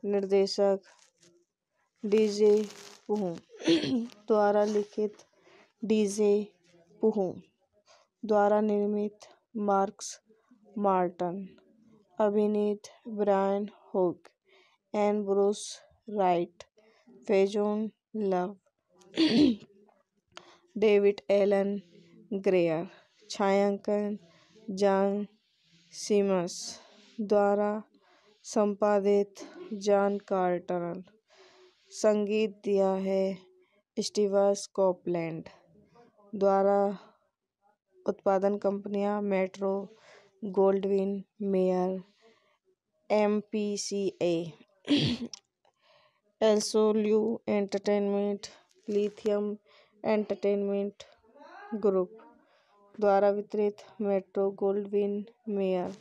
निर्देशक डीजे पुह द्वारा लिखित, डीजे पुह द्वारा निर्मित, मार्कस मार्टन, अभिनीत Brian Hook, Ambrose Wright, Faizon Love, David Alan Grier, छायांकन जॉन सिमस द्वारा संपादित जॉन कार्टर, संगीत दिया है स्टीवन कोपलैंड द्वारा, उत्पादन कंपनियां Metro Goldwyn Mayer, MPCA, एल्सोल्यू Entertainment, Lithium Entertainment Group द्वारा वितरित, मेट्रो गोल्डविन मेयर।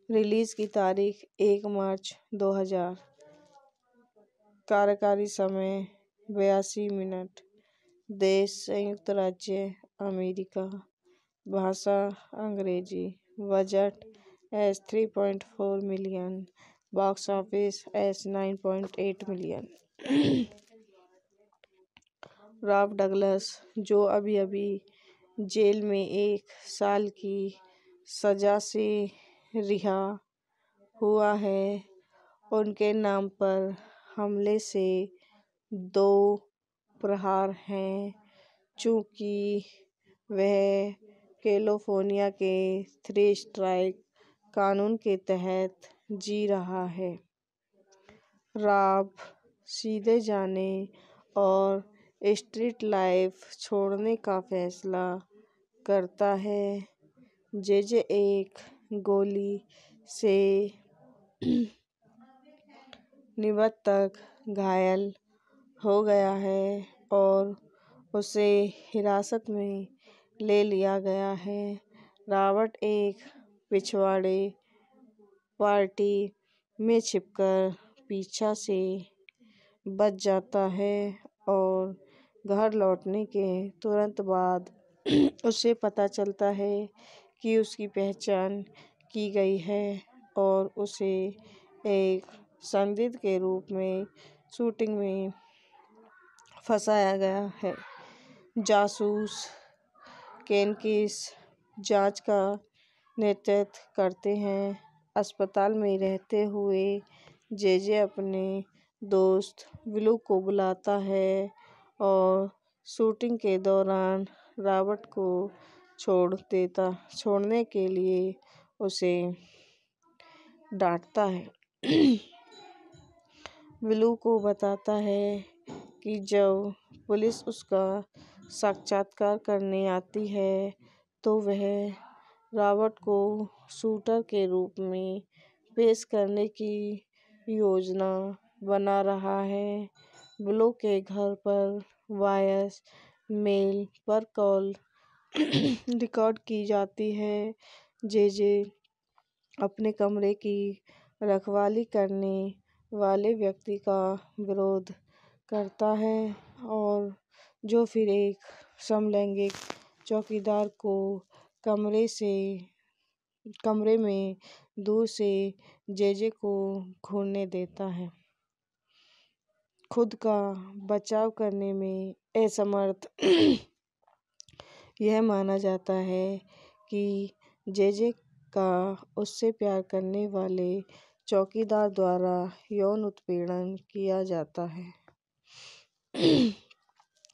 रिलीज की तारीख 1 मार्च 2000। कार्यकारी समय 82 मिनट। देश संयुक्त राज्य अमेरिका। भाषा अंग्रेजी। Budget $3.4 million. Box office $9.8 million. Rob Douglas, जो अभी अभी जेल में 1 साल की सजा से रिहा हुआ है, उनके नाम पर हमले से 2 प्रहार हैं, चूंकि वह कैलिफोर्निया के थ्री स्ट्राइक कानून के तहत जी रहा है। रॉब सीधे जाने और स्ट्रीट लाइफ छोड़ने का फैसला करता है। जेजे एक गोली से निबत तक घायल हो गया है और उसे हिरासत में ले लिया गया है। रॉबर्ट एक पिछवाड़े पार्टी में छिपकर पीछा से बच जाता है और घर लौटने के तुरंत बाद उसे पता चलता है कि उसकी पहचान की गई है और उसे एक संदिग्ध के रूप में शूटिंग में फंसाया गया है। जासूस केनकिस जांच का नेतृत्व करते हैं। अस्पताल में रहते हुए जेजे अपने दोस्त विलू को बुलाता है और शूटिंग के दौरान रॉबर्ट को छोड़ने के लिए उसे डांटता है। विलू को बताता है कि जब पुलिस उसका साक्षात्कार करने आती है तो वह रॉबर्ट को शूटर के रूप में पेश करने की योजना बना रहा है। विलू के घर पर वॉयस मेल पर कॉल रिकॉर्ड की जाती है। जेजे अपने कमरे की रखवाली करने वाले व्यक्ति का विरोध करता है और जो फिर एक समलैंगिक चौकीदार को कमरे में दूर से जेजे को घूरने देता है। खुद का बचाव करने में असमर्थ यह माना जाता है कि जेजे का उससे प्यार करने वाले चौकीदार द्वारा यौन उत्पीड़न किया जाता है।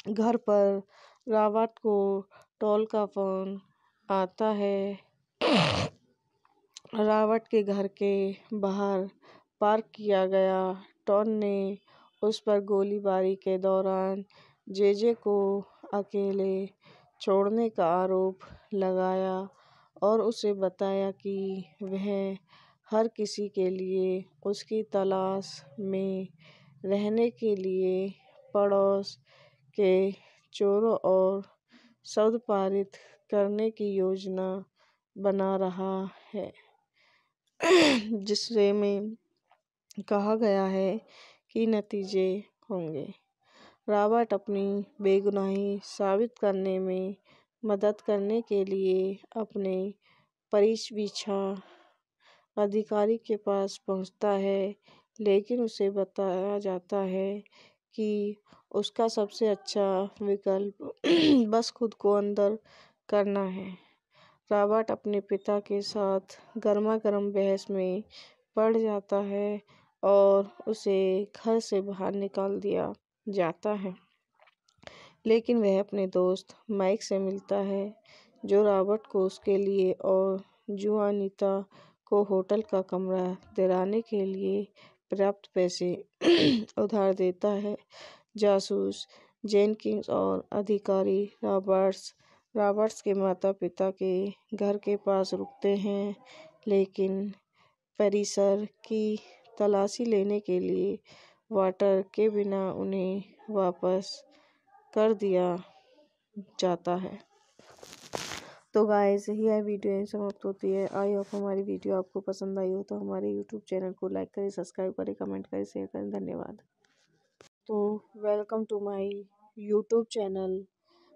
घर पर रॉबर्ट को टॉल का फोन आता है। रॉबर्ट के घर के बाहर पार्क किया गया टॉल ने उस पर गोलीबारी के दौरान जेजे को अकेले छोड़ने का आरोप लगाया और उसे बताया कि वह हर किसी के लिए उसकी तलाश में रहने के लिए पड़ोस के चोरों और शब्द पारित करने की योजना बना रहा है, जिससे में कहा गया है कि नतीजे होंगे। रॉबर्ट अपनी बेगुनाही साबित करने में मदद करने के लिए अपने परिवीक्षा अधिकारी के पास पहुंचता है, लेकिन उसे बताया जाता है कि उसका सबसे अच्छा विकल्प बस खुद को अंदर करना है। रॉबर्ट अपने पिता के साथ गर्मागर्म बहस में पड़ जाता है और उसे घर से बाहर निकाल दिया जाता है, लेकिन वह अपने दोस्त माइक से मिलता है जो रॉबर्ट को उसके लिए और जुआनिता को होटल का कमरा दिलाने के लिए पर्याप्त पैसे उधार देता है। जासूस जेनकिंस और अधिकारी रॉबर्ट्स के माता पिता के घर के पास रुकते हैं, लेकिन परिसर की तलाशी लेने के लिए वाटर के बिना उन्हें वापस कर दिया जाता है। तो गाइस यह वीडियो यहीं समाप्त होती है। आई होप हमारी वीडियो आपको पसंद आई हो तो हमारे यूट्यूब चैनल को लाइक करें, सब्सक्राइब करें, कमेंट करें, शेयर करें। धन्यवाद। तो welcome to my YouTube channel.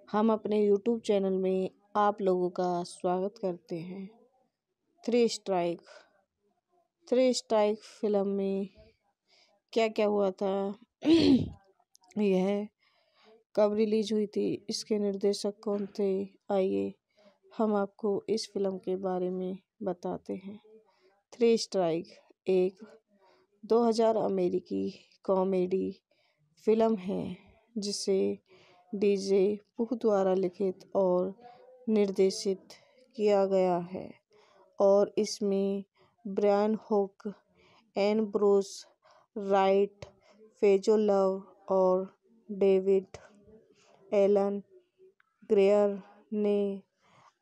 हम अपने यूट्यूब चैनल में आप लोगों का स्वागत करते हैं। थ्री स्ट्राइक फिल्म में क्या क्या हुआ था, यह कब रिलीज हुई थी, इसके निर्देशक कौन थे, आइए हम आपको इस फिल्म के बारे में बताते हैं। थ्री स्ट्राइक एक 2000 अमेरिकी कॉमेडी फिल्म है जिसे डीजे पुह द्वारा लिखित और निर्देशित किया गया है और इसमें Brian Hook, N'Bushe Wright, Faizon Love और डेविड एलन ग्रेयर ने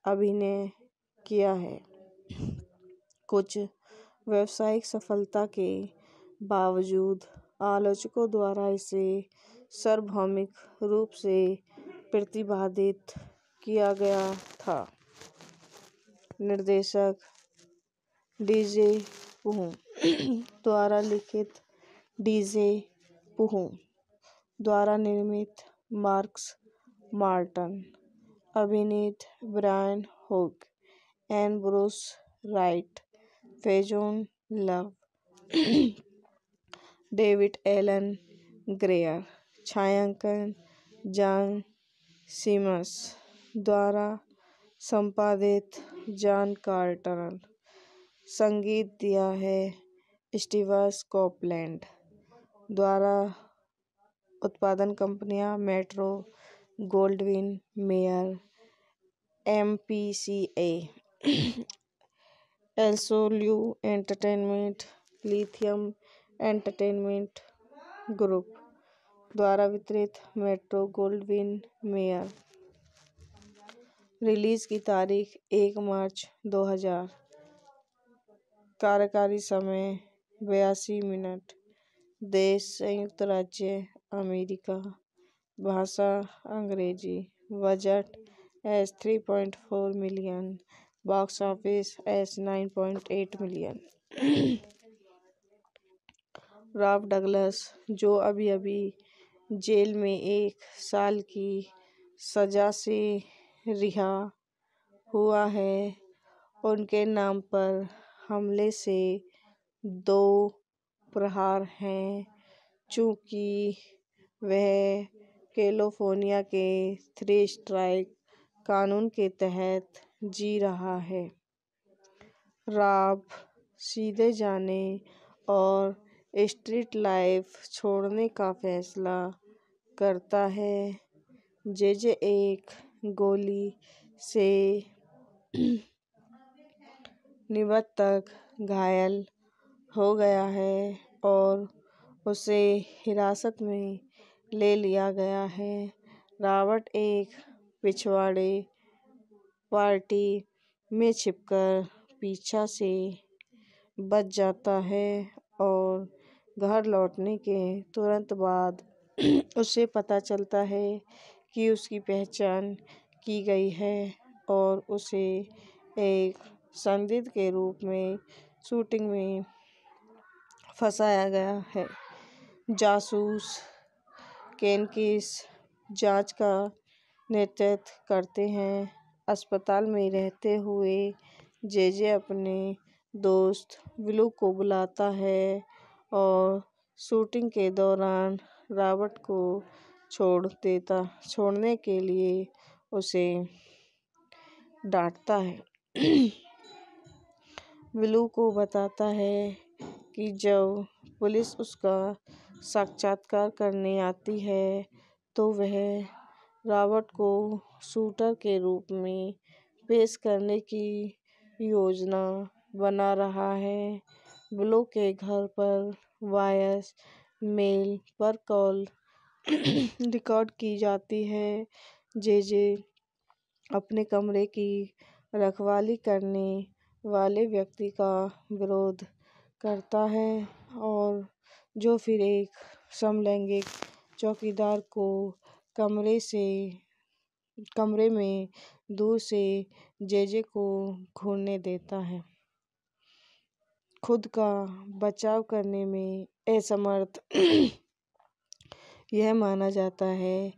अभिनय किया है। कुछ व्यावसायिक सफलता के बावजूद आलोचकों द्वारा इसे सार्वभौमिक रूप से प्रतिपादित किया गया था। निर्देशक डीजे पुहू द्वारा लिखित, डीजे पुहू द्वारा निर्मित, मार्कस मार्टन, अभिनीत Brian Hook and Bruce Wright, Faizon Love, David Alan Grier, छायांकन जॉन सिमस द्वारा संपादित, जॉन कार्टर, संगीत दिया है स्टीव कोपलैंड द्वारा, उत्पादन कंपनियां Metro Goldwyn Mayer, MPCA, एल्सोल्यू Entertainment, Lithium Entertainment Group द्वारा वितरित, मेट्रो गोल्डविन मेयर। रिलीज की तारीख 1 मार्च 2000। कार्यकारी समय 82 मिनट। देश संयुक्त राज्य अमेरिका। भाषा अंग्रेजी। Budget $3.4 million. Box office $9.8 million. Rob Douglas, जो अभी अभी जेल में 1 साल की सजा से रिहा हुआ है, उनके नाम पर हमले से 2 प्रहार हैं, चूंकि वह कैलिफोर्निया के 3 स्ट्राइक कानून के तहत जी रहा है। रॉब सीधे जाने और स्ट्रीट लाइफ छोड़ने का फैसला करता है। जेजे एक गोली से निबत तक घायल हो गया है और उसे हिरासत में ले लिया गया है। रॉबर्ट एक पिछवाड़े पार्टी में छिपकर पीछा से बच जाता है और घर लौटने के तुरंत बाद उसे पता चलता है कि उसकी पहचान की गई है और उसे एक संदिग्ध के रूप में शूटिंग में फंसाया गया है। जासूस केनकिस जांच का नेतृत्व करते हैं। अस्पताल में रहते हुए जेजे अपने दोस्त विलू को बुलाता है और शूटिंग के दौरान रॉबर्ट को छोड़ने के लिए उसे डांटता है। विलू को बताता है कि जब पुलिस उसका साक्षात्कार करने आती है तो वह रॉबर्ट को शूटर के रूप में पेश करने की योजना बना रहा है। विलू के घर पर वॉयस मेल पर कॉल रिकॉर्ड की जाती है। जेजे अपने कमरे की रखवाली करने वाले व्यक्ति का विरोध करता है और जो फिर एक समलैंगिक चौकीदार को कमरे में दूर से जेजे को घूरने देता है। खुद का बचाव करने में असमर्थ यह माना जाता है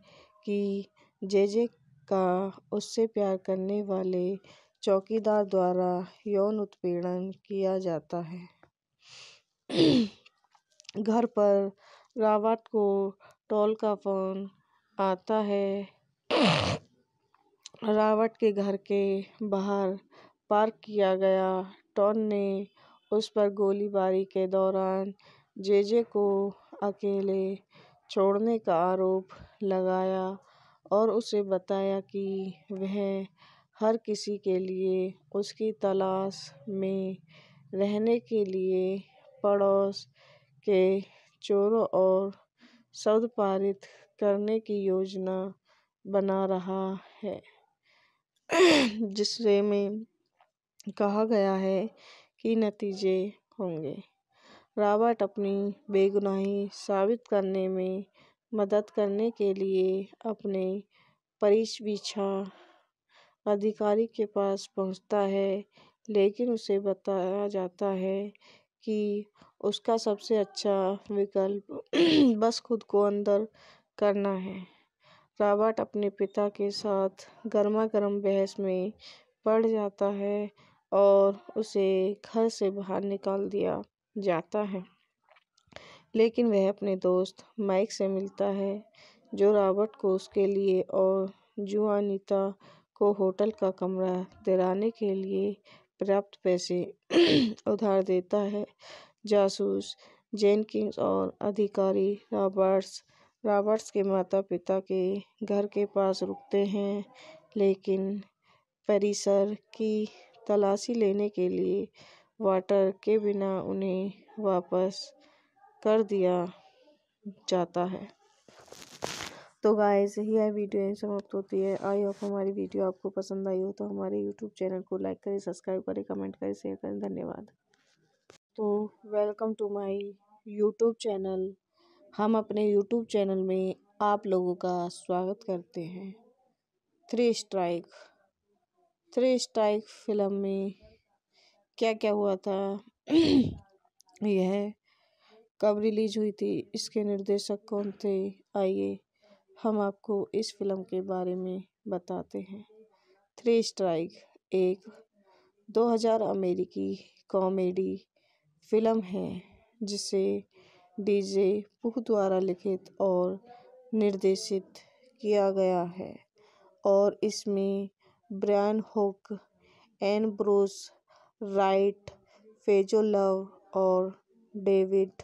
कि जेजे का उससे प्यार करने वाले चौकीदार द्वारा यौन उत्पीड़न किया जाता है। घर पर रॉबर्ट को टॉल का फोन आता है। रॉबर्ट के घर के बाहर पार्क किया गया टॉल ने उस पर गोलीबारी के दौरान जेजे को अकेले छोड़ने का आरोप लगाया और उसे बताया कि वह हर किसी के लिए उसकी तलाश में रहने के लिए पड़ोस के चोरों और शब्द पारित करने की योजना बना रहा है। जिसमें कहा गया है कि नतीजे होंगे। रॉबर्ट अपनी बेगुनाही साबित करने में मदद करने के लिए अपने परिवीक्षा अधिकारी के पास पहुंचता है, लेकिन उसे बताया जाता है कि उसका सबसे अच्छा विकल्प बस खुद को अंदर करना है। रॉबर्ट अपने पिता के साथ गर्मागर्म बहस में पड़ जाता है और उसे घर से बाहर निकाल दिया जाता है, लेकिन वह अपने दोस्त माइक से मिलता है, जो रॉबर्ट को उसके लिए और जुआनिता को होटल का कमरा दिलाने के लिए पर्याप्त पैसे उधार देता है। जासूस जेनकिंस और अधिकारी रॉबर्ट्स के माता पिता के घर के पास रुकते हैं, लेकिन परिसर की तलाशी लेने के लिए वाटर के बिना उन्हें वापस कर दिया जाता है। तो गाइस, यह वीडियो यहीं समाप्त होती है। आई होप हमारी वीडियो आपको पसंद आई हो तो हमारे यूट्यूब चैनल को लाइक करें, सब्सक्राइब करें, कमेंट करें, शेयर करें। धन्यवाद। तो welcome to my YouTube channel. हम अपने यूट्यूब चैनल में आप लोगों का स्वागत करते हैं। थ्री स्ट्राइक फिल्म में क्या क्या हुआ था, यह कब रिलीज हुई थी, इसके निर्देशक कौन थे, आइए हम आपको इस फिल्म के बारे में बताते हैं। थ्री स्ट्राइक एक 2000 अमेरिकी कॉमेडी फिल्म है, जिसे डीजे पुह द्वारा लिखित और निर्देशित किया गया है और इसमें Brian Hook, N'Bushe Wright, Faizon Love और डेविड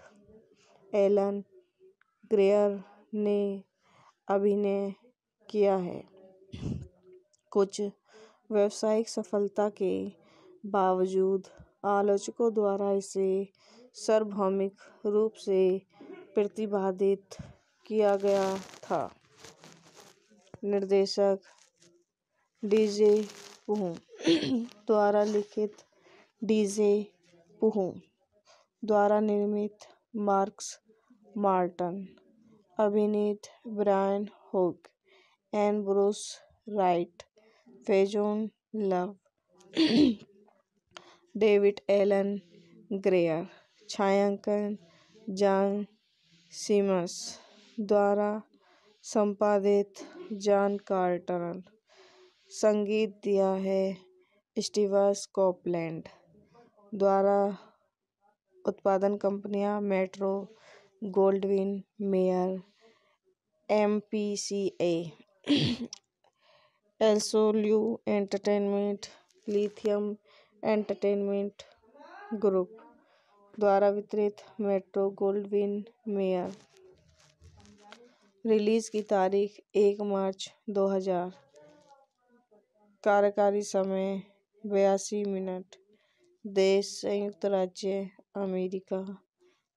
एलन ग्रेयर ने अभिनय किया है। कुछ व्यावसायिक सफलता के बावजूद आलोचकों द्वारा इसे सार्वभौमिक रूप से प्रतिवादित किया गया था। निर्देशक डीजे पुह द्वारा लिखित, डीजे पुह द्वारा निर्मित, मार्कस मार्टन, अभिनीत Brian Hook, N'Bushe Wright, Faizon Love, David Alan Grier, छायांकन जॉन सिमस द्वारा संपादित जॉन कार्टर, संगीत दिया है स्टीवन कोपलैंड द्वारा, उत्पादन कंपनियां Metro Goldwyn Mayer, MPCA, एल्सोल्यू Entertainment, Lithium Entertainment Group द्वारा वितरित, मेट्रो गोल्डविन मेयर। रिलीज की तारीख 1 मार्च 2000। कार्यकारी समय 82 मिनट। देश संयुक्त राज्य अमेरिका।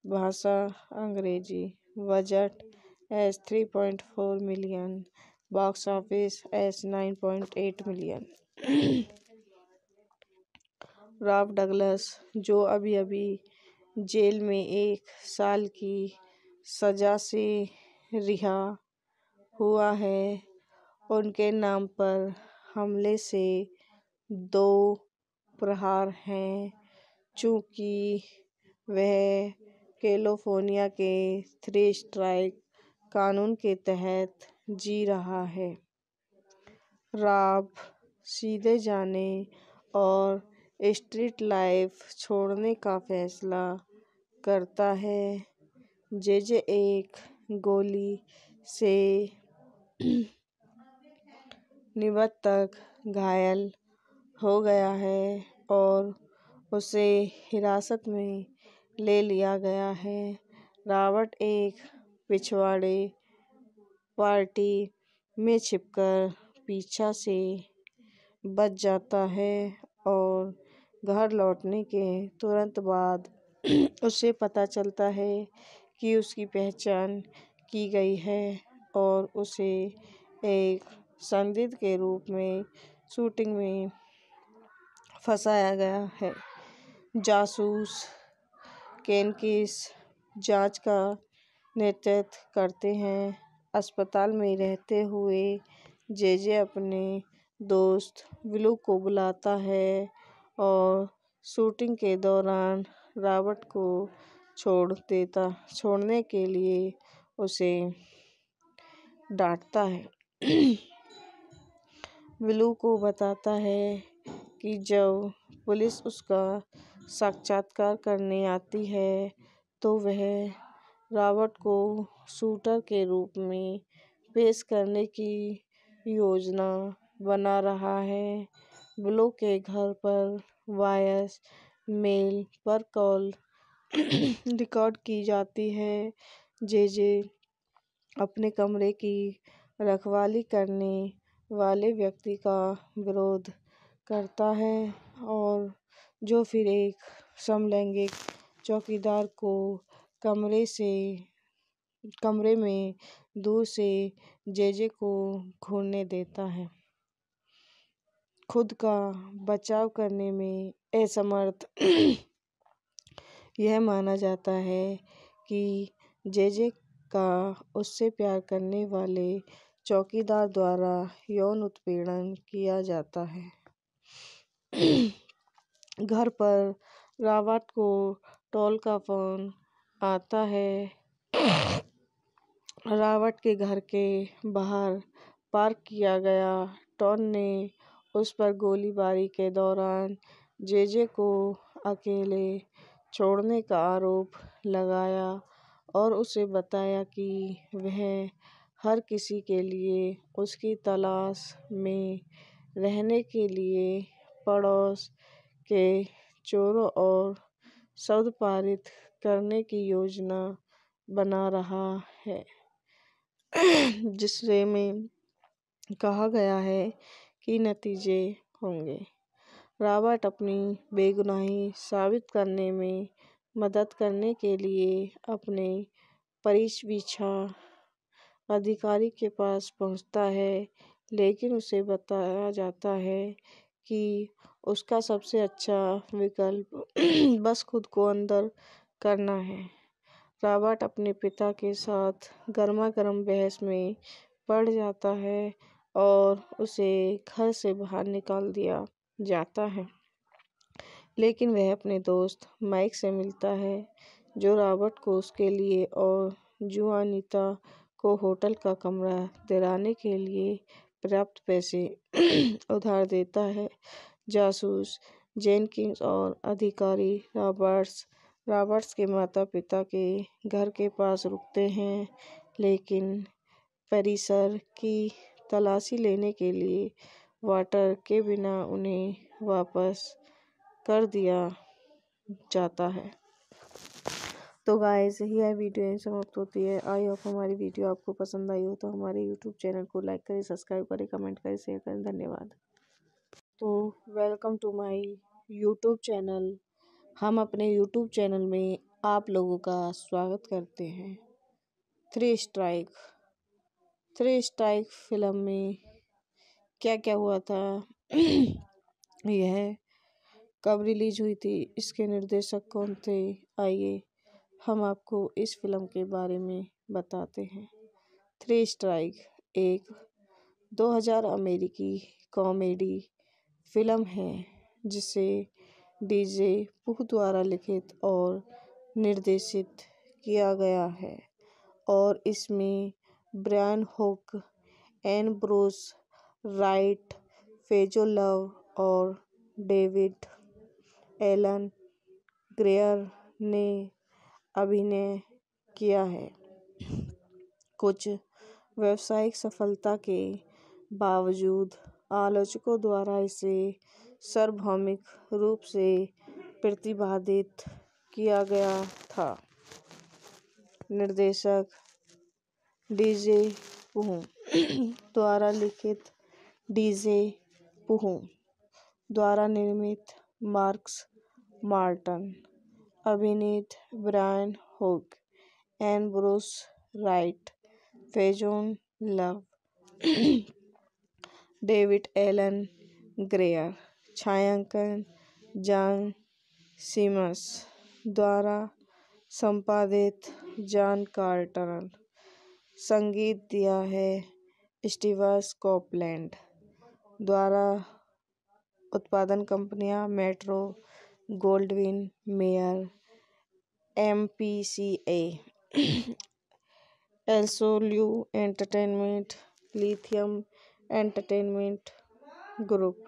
भाषा अंग्रेजी। Budget $3.4 million. Box office $9.8 million. Rob Douglas, जो अभी अभी जेल में 1 साल की सजा से रिहा हुआ है, उनके नाम पर हमले से 2 प्रहार हैं, चूंकि वह कैलिफोर्निया के थ्री स्ट्राइक कानून के तहत जी रहा है। रॉब सीधे जाने और स्ट्रीट लाइफ छोड़ने का फैसला करता है। जेजे एक गोली से निबत घायल हो गया है और उसे हिरासत में ले लिया गया है। रॉबर्ट एक पिछवाड़े पार्टी में छिपकर पीछा से बच जाता है और घर लौटने के तुरंत बाद उसे पता चलता है कि उसकी पहचान की गई है और उसे एक संदिग्ध के रूप में शूटिंग में फंसाया गया है। जासूस केन किस जांच का नेतृत्व करते हैं। अस्पताल में रहते हुए जेजे अपने दोस्त विलू को बुलाता है और शूटिंग के दौरान रॉबर्ट को छोड़ने के लिए उसे डांटता है। विलू को बताता है कि जब पुलिस उसका साक्षात्कार करने आती है तो वह रॉबर्ट को शूटर के रूप में पेश करने की योजना बना रहा है। विलू के घर पर वॉयस मेल पर कॉल रिकॉर्ड की जाती है। जेजे अपने कमरे की रखवाली करने वाले व्यक्ति का विरोध करता है और जो फिर एक समलैंगिक चौकीदार को कमरे में दूर से जेजे को घूरने देता है। खुद का बचाव करने में असमर्थ यह माना जाता है कि जेजे का उससे प्यार करने वाले चौकीदार द्वारा यौन उत्पीड़न किया जाता है। घर पर रॉबर्ट को टॉल का फोन आता है। रॉबर्ट के घर के बाहर पार्क किया गया टॉल ने उस पर गोलीबारी के दौरान जेजे को अकेले छोड़ने का आरोप लगाया और उसे बताया कि वह हर किसी के लिए उसकी तलाश में रहने के लिए पड़ोस के चोरों और शब्द पारित करने की योजना बना रहा है, जिससे में कहा गया है कि नतीजे होंगे। रॉबर्ट अपनी बेगुनाही साबित करने में मदद करने के लिए अपने परिवीक्षा अधिकारी के पास पहुंचता है, लेकिन उसे बताया जाता है कि उसका सबसे अच्छा विकल्प बस खुद को अंदर करना है। रॉबर्ट अपने पिता के साथ गर्मागर्म बहस में पड़ जाता है और उसे घर से बाहर निकाल दिया जाता है, लेकिन वह अपने दोस्त माइक से मिलता है जो रॉबर्ट को उसके लिए और जुआनिता को होटल का कमरा दिलाने के लिए पर्याप्त पैसे उधार देता है। जासूस जेनकिंस और अधिकारी रॉबर्ट्स के माता पिता के घर के पास रुकते हैं, लेकिन परिसर की तलाशी लेने के लिए वाटर के बिना उन्हें वापस कर दिया जाता है। तो गाइस यह वीडियो यहीं समाप्त होती है। आई होप हमारी वीडियो आपको पसंद आई हो तो हमारे यूट्यूब चैनल को लाइक करें, सब्सक्राइब करें, कमेंट करें, शेयर करें। धन्यवाद। तो welcome to my YouTube channel. हम अपने यूट्यूब चैनल में आप लोगों का स्वागत करते हैं। थ्री स्ट्राइक फिल्म में क्या क्या हुआ था, यह कब रिलीज हुई थी, इसके निर्देशक कौन थे, आइए हम आपको इस फिल्म के बारे में बताते हैं। थ्री स्ट्राइक एक 2000 अमेरिकी कॉमेडी फिल्म है जिसे डीजे पुह द्वारा लिखित और निर्देशित किया गया है और इसमें Brian Hook, N'Bushe Wright, Faizon Love और डेविड एलन ग्रेयर ने अभिनय किया है। कुछ व्यावसायिक सफलता के बावजूद आलोचकों द्वारा इसे सार्वभौमिक रूप से प्रतिवादित किया गया था। निर्देशक डीजे पुह द्वारा लिखित, डीजे पुह द्वारा निर्मित, मार्कस मार्टन, अभिनीत Brian Hook, N'Bushe Wright, Faizon Love, David Alan Grier. छायांकन जॉन सीमस द्वारा संपादित जॉन कार्टर। संगीत दिया है स्टीवन कोपलैंड। द्वारा उत्पादन कंपनियां Metro Goldwyn Mayer MPCA एल्सोल्यू Entertainment Lithium Entertainment Group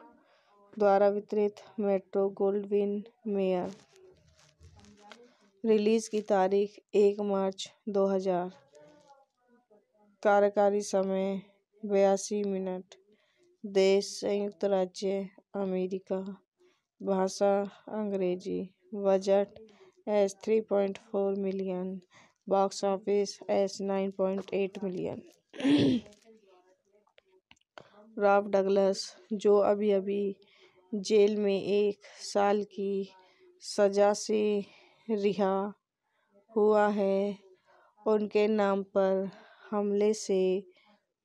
द्वारा वितरित मेट्रो गोल्डविन मेयर। रिलीज की तारीख 1 मार्च 2000। कार्यकारी समय 82 मिनट। देश संयुक्त राज्य अमेरिका। भाषा अंग्रेजी। Budget $3.4 million. Box office $9.8 million. Rob Douglas, जो अभी अभी जेल में 1 साल की सजा से रिहा हुआ है, उनके नाम पर हमले से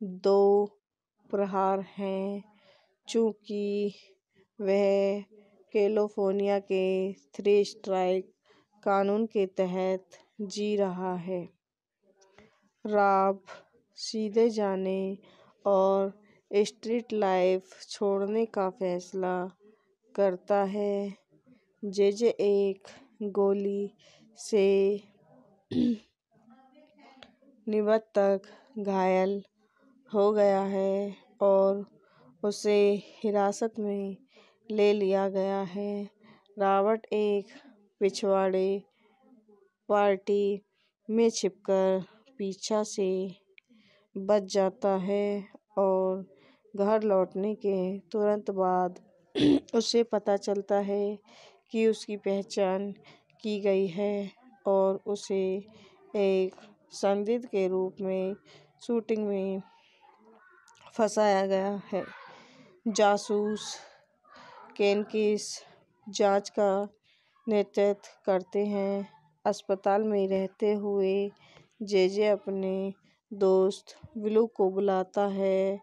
2 प्रहार हैं, चूंकि वह कैलिफोर्निया के 3 स्ट्राइक कानून के तहत जी रहा है। रॉब सीधे जाने और स्ट्रीट लाइफ छोड़ने का फैसला करता है। जेजे एक गोली से निबत तक घायल हो गया है और उसे हिरासत में ले लिया गया है। रॉबर्ट एक पिछवाड़े पार्टी में छिपकर पीछा से बच जाता है और घर लौटने के तुरंत बाद उसे पता चलता है कि उसकी पहचान की गई है और उसे एक संदिग्ध के रूप में शूटिंग में फंसाया गया है। जासूस केनकिस जांच का नेतृत्व करते हैं। अस्पताल में रहते हुए जेजे अपने दोस्त विलू को बुलाता है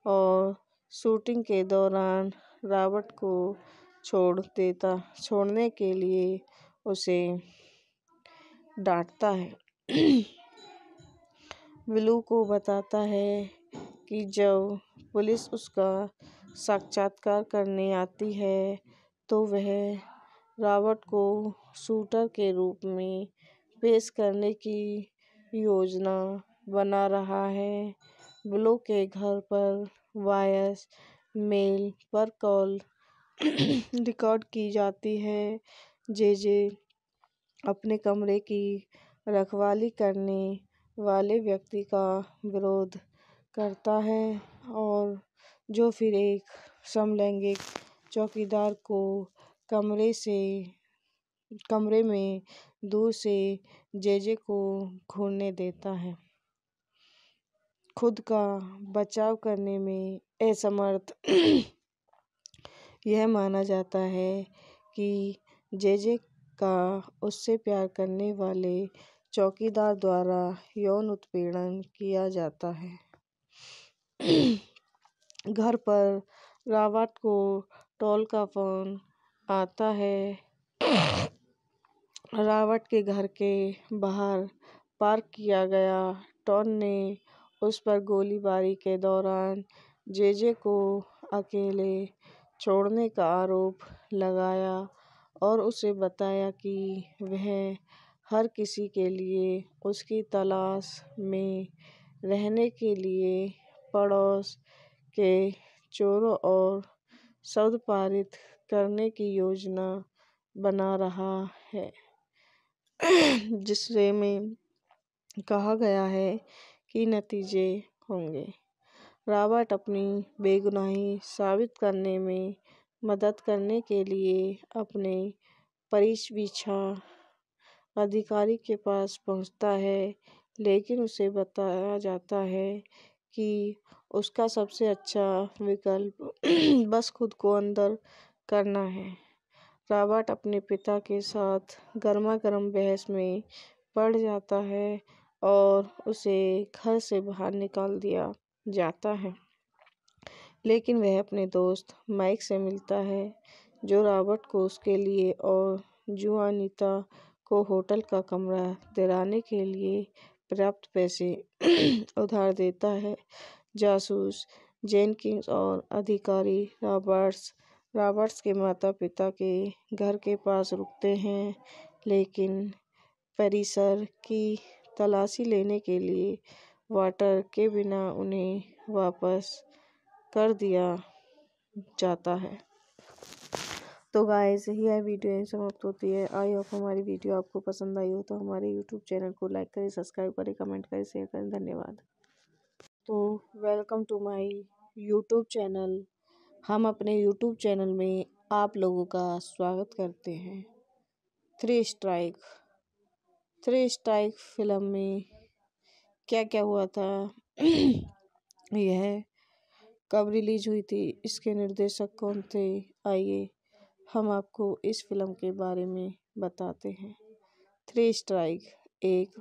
और शूटिंग के दौरान रॉबर्ट को छोड़ने के लिए उसे डांटता है। विलू को बताता है कि जब पुलिस उसका साक्षात्कार करने आती है तो वह रॉबर्ट को शूटर के रूप में पेश करने की योजना बना रहा है। विलू के घर पर वॉयस मेल पर कॉल रिकॉर्ड की जाती है। जेजे अपने कमरे की रखवाली करने वाले व्यक्ति का विरोध करता है और जो फिर एक समलैंगिक चौकीदार को कमरे में दूर से जेजे को घूरने देता है। खुद का बचाव करने में असमर्थ यह माना जाता है कि जेजे का उससे प्यार करने वाले चौकीदार द्वारा यौन उत्पीड़न किया जाता है। घर पर रॉबर्ट को टॉल का फोन आता है। रॉबर्ट के घर के बाहर पार्क किया गया टॉल ने उस पर गोलीबारी के दौरान जेजे को अकेले छोड़ने का आरोप लगाया और उसे बताया कि वह हर किसी के लिए उसकी तलाश में रहने के लिए पड़ोस के चोरों और शब्द पारित करने की योजना बना रहा है, जिसमें कहा गया है कि नतीजे होंगे। रॉबर्ट अपनी बेगुनाही साबित करने में मदद करने के लिए अपने परिवीक्षा अधिकारी के पास पहुंचता है, लेकिन उसे बताया जाता है कि उसका सबसे अच्छा विकल्प बस खुद को अंदर करना है। रॉबर्ट अपने पिता के साथ गर्मागर्म बहस में पड़ जाता है और उसे घर से बाहर निकाल दिया जाता है। लेकिन वह अपने दोस्त माइक से मिलता है, जो रॉबर्ट को उसके लिए और जुआनिता को होटल का कमरा दिलाने के लिए पर्याप्त पैसे उधार देता है। जासूस जेनकिंस और अधिकारी रॉबर्ट्स के माता पिता के घर के पास रुकते हैं, लेकिन परिसर की तलाशी लेने के लिए वाटर के बिना उन्हें वापस कर दिया जाता है। तो गाइस, यह वीडियो यहीं समाप्त होती है। आई होप हमारी वीडियो आपको पसंद आई हो तो हमारे यूट्यूब चैनल को लाइक करें, सब्सक्राइब करें, कमेंट करें, शेयर करें। धन्यवाद। तो welcome to my YouTube channel. हम अपने यूट्यूब चैनल में आप लोगों का स्वागत करते हैं। थ्री स्ट्राइक फिल्म में क्या क्या हुआ था, यह कब रिलीज हुई थी, इसके निर्देशक कौन थे, आइए हम आपको इस फिल्म के बारे में बताते हैं। थ्री स्ट्राइक एक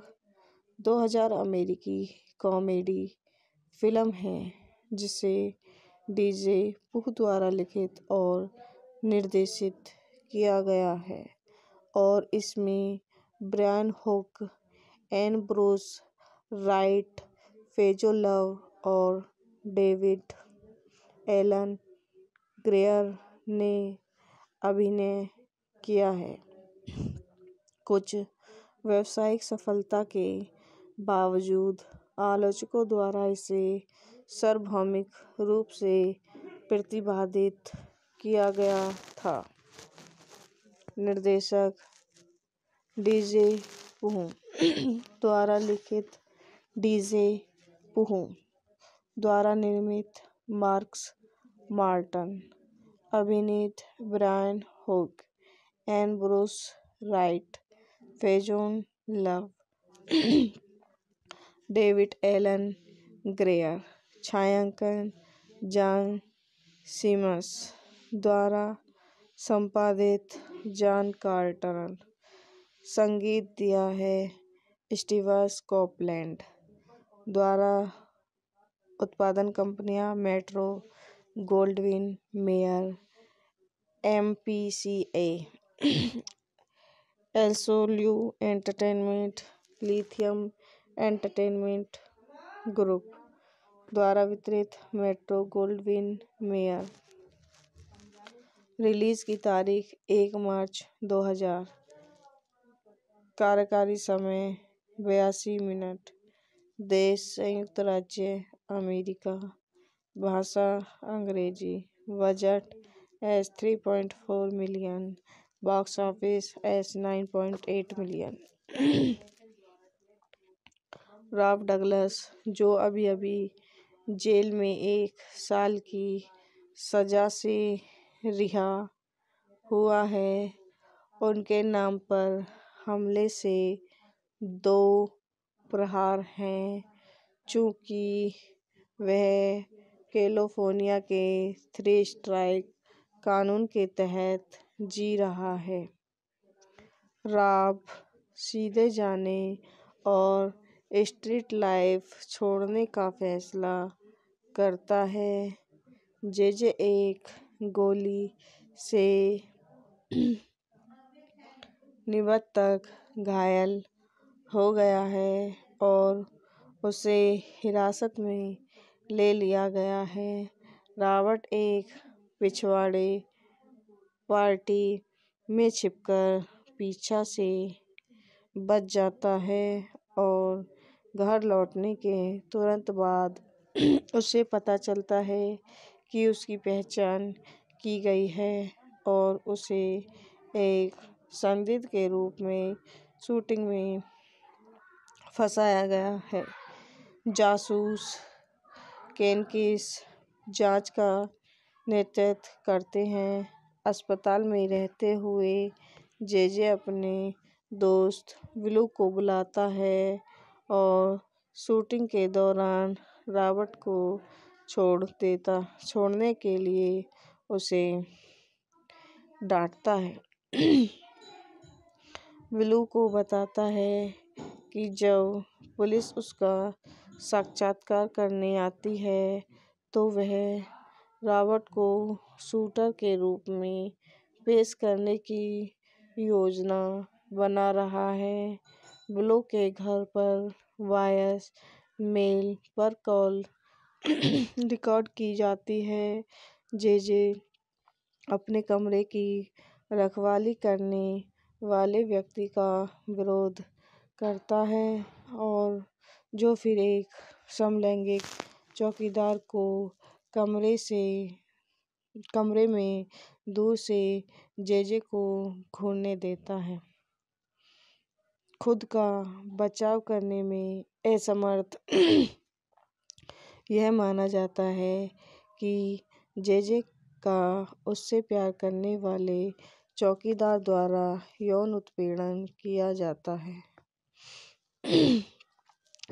2000 अमेरिकी कॉमेडी फिल्म है, जिसे डीजे पुह द्वारा लिखित और निर्देशित किया गया है और इसमें Brian Hook, N'Bushe Wright, Faizon Love और डेविड एलन ग्रेयर ने अभिनय किया है। कुछ व्यावसायिक सफलता के बावजूद आलोचकों द्वारा इसे सार्वभौमिक रूप से प्रतिवादित किया गया था। निर्देशक डीजे पुह द्वारा लिखित, डीजे पुह द्वारा निर्मित, मार्कस मार्टन, अभिनीत Brian Hook, N'Bushe Wright, Faizon Love, David Alan Grier, छायांकन जॉन सिमस द्वारा संपादित जॉन कार्टर, संगीत दिया है स्टीवन कोपलैंड द्वारा, उत्पादन कंपनियां Metro Goldwyn Mayer, MPCA, एल्सोल्यू Entertainment, Lithium Entertainment Group द्वारा वितरित, मेट्रो गोल्डविन मेयर। रिलीज की तारीख 1 मार्च 2000। कार्यकारी समय 82 मिनट। देश संयुक्त राज्य अमेरिका। भाषा अंग्रेजी। Budget $3.4 million. Box office $9.8 million. Rob Douglas, जो अभी जेल में 1 साल की सजा से रिहा हुआ है, उनके नाम पर हमले से 2 प्रहार हैं, चूंकि वह कैलिफोर्निया के थ्री स्ट्राइक कानून के तहत जी रहा है। रॉब सीधे जाने और स्ट्रीट लाइफ छोड़ने का फैसला करता है। जेजे एक गोली से निबत घायल हो गया है और उसे हिरासत में ले लिया गया है। रॉबर्ट एक पिछवाड़े पार्टी में छिपकर पीछा से बच जाता है और घर लौटने के तुरंत बाद उसे पता चलता है कि उसकी पहचान की गई है और उसे एक संदिग्ध के रूप में शूटिंग में फंसाया गया है। जासूस जेनकिंस जांच का नेतृत्व करते हैं। अस्पताल में रहते हुए जेजे अपने दोस्त विलू को बुलाता है और शूटिंग के दौरान रॉबर्ट को छोड़ने के लिए उसे डांटता है। विलू को बताता है कि जब पुलिस उसका साक्षात्कार करने आती है तो वह रॉबर्ट को शूटर के रूप में पेश करने की योजना बना रहा है। ब्लो के घर पर वॉयस मेल पर कॉल रिकॉर्ड की जाती है। जे अपने कमरे की रखवाली करने वाले व्यक्ति का विरोध करता है और जो फिर एक समलैंगिक चौकीदार को कमरे में दूर से जे को घूरने देता है। खुद का बचाव करने में असमर्थ यह माना जाता है कि जे का उससे प्यार करने वाले चौकीदार द्वारा यौन उत्पीड़न किया जाता है।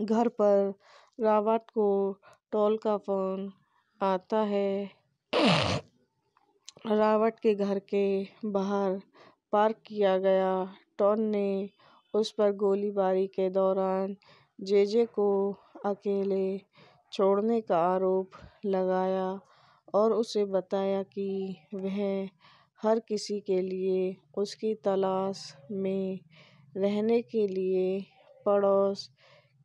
घर पर रॉबर्ट को टॉल का फोन आता है। रॉबर्ट के घर के बाहर पार्क किया गया टॉन ने उस पर गोलीबारी के दौरान जे को अकेले छोड़ने का आरोप लगाया और उसे बताया कि वह हर किसी के लिए उसकी तलाश में रहने के लिए पड़ोस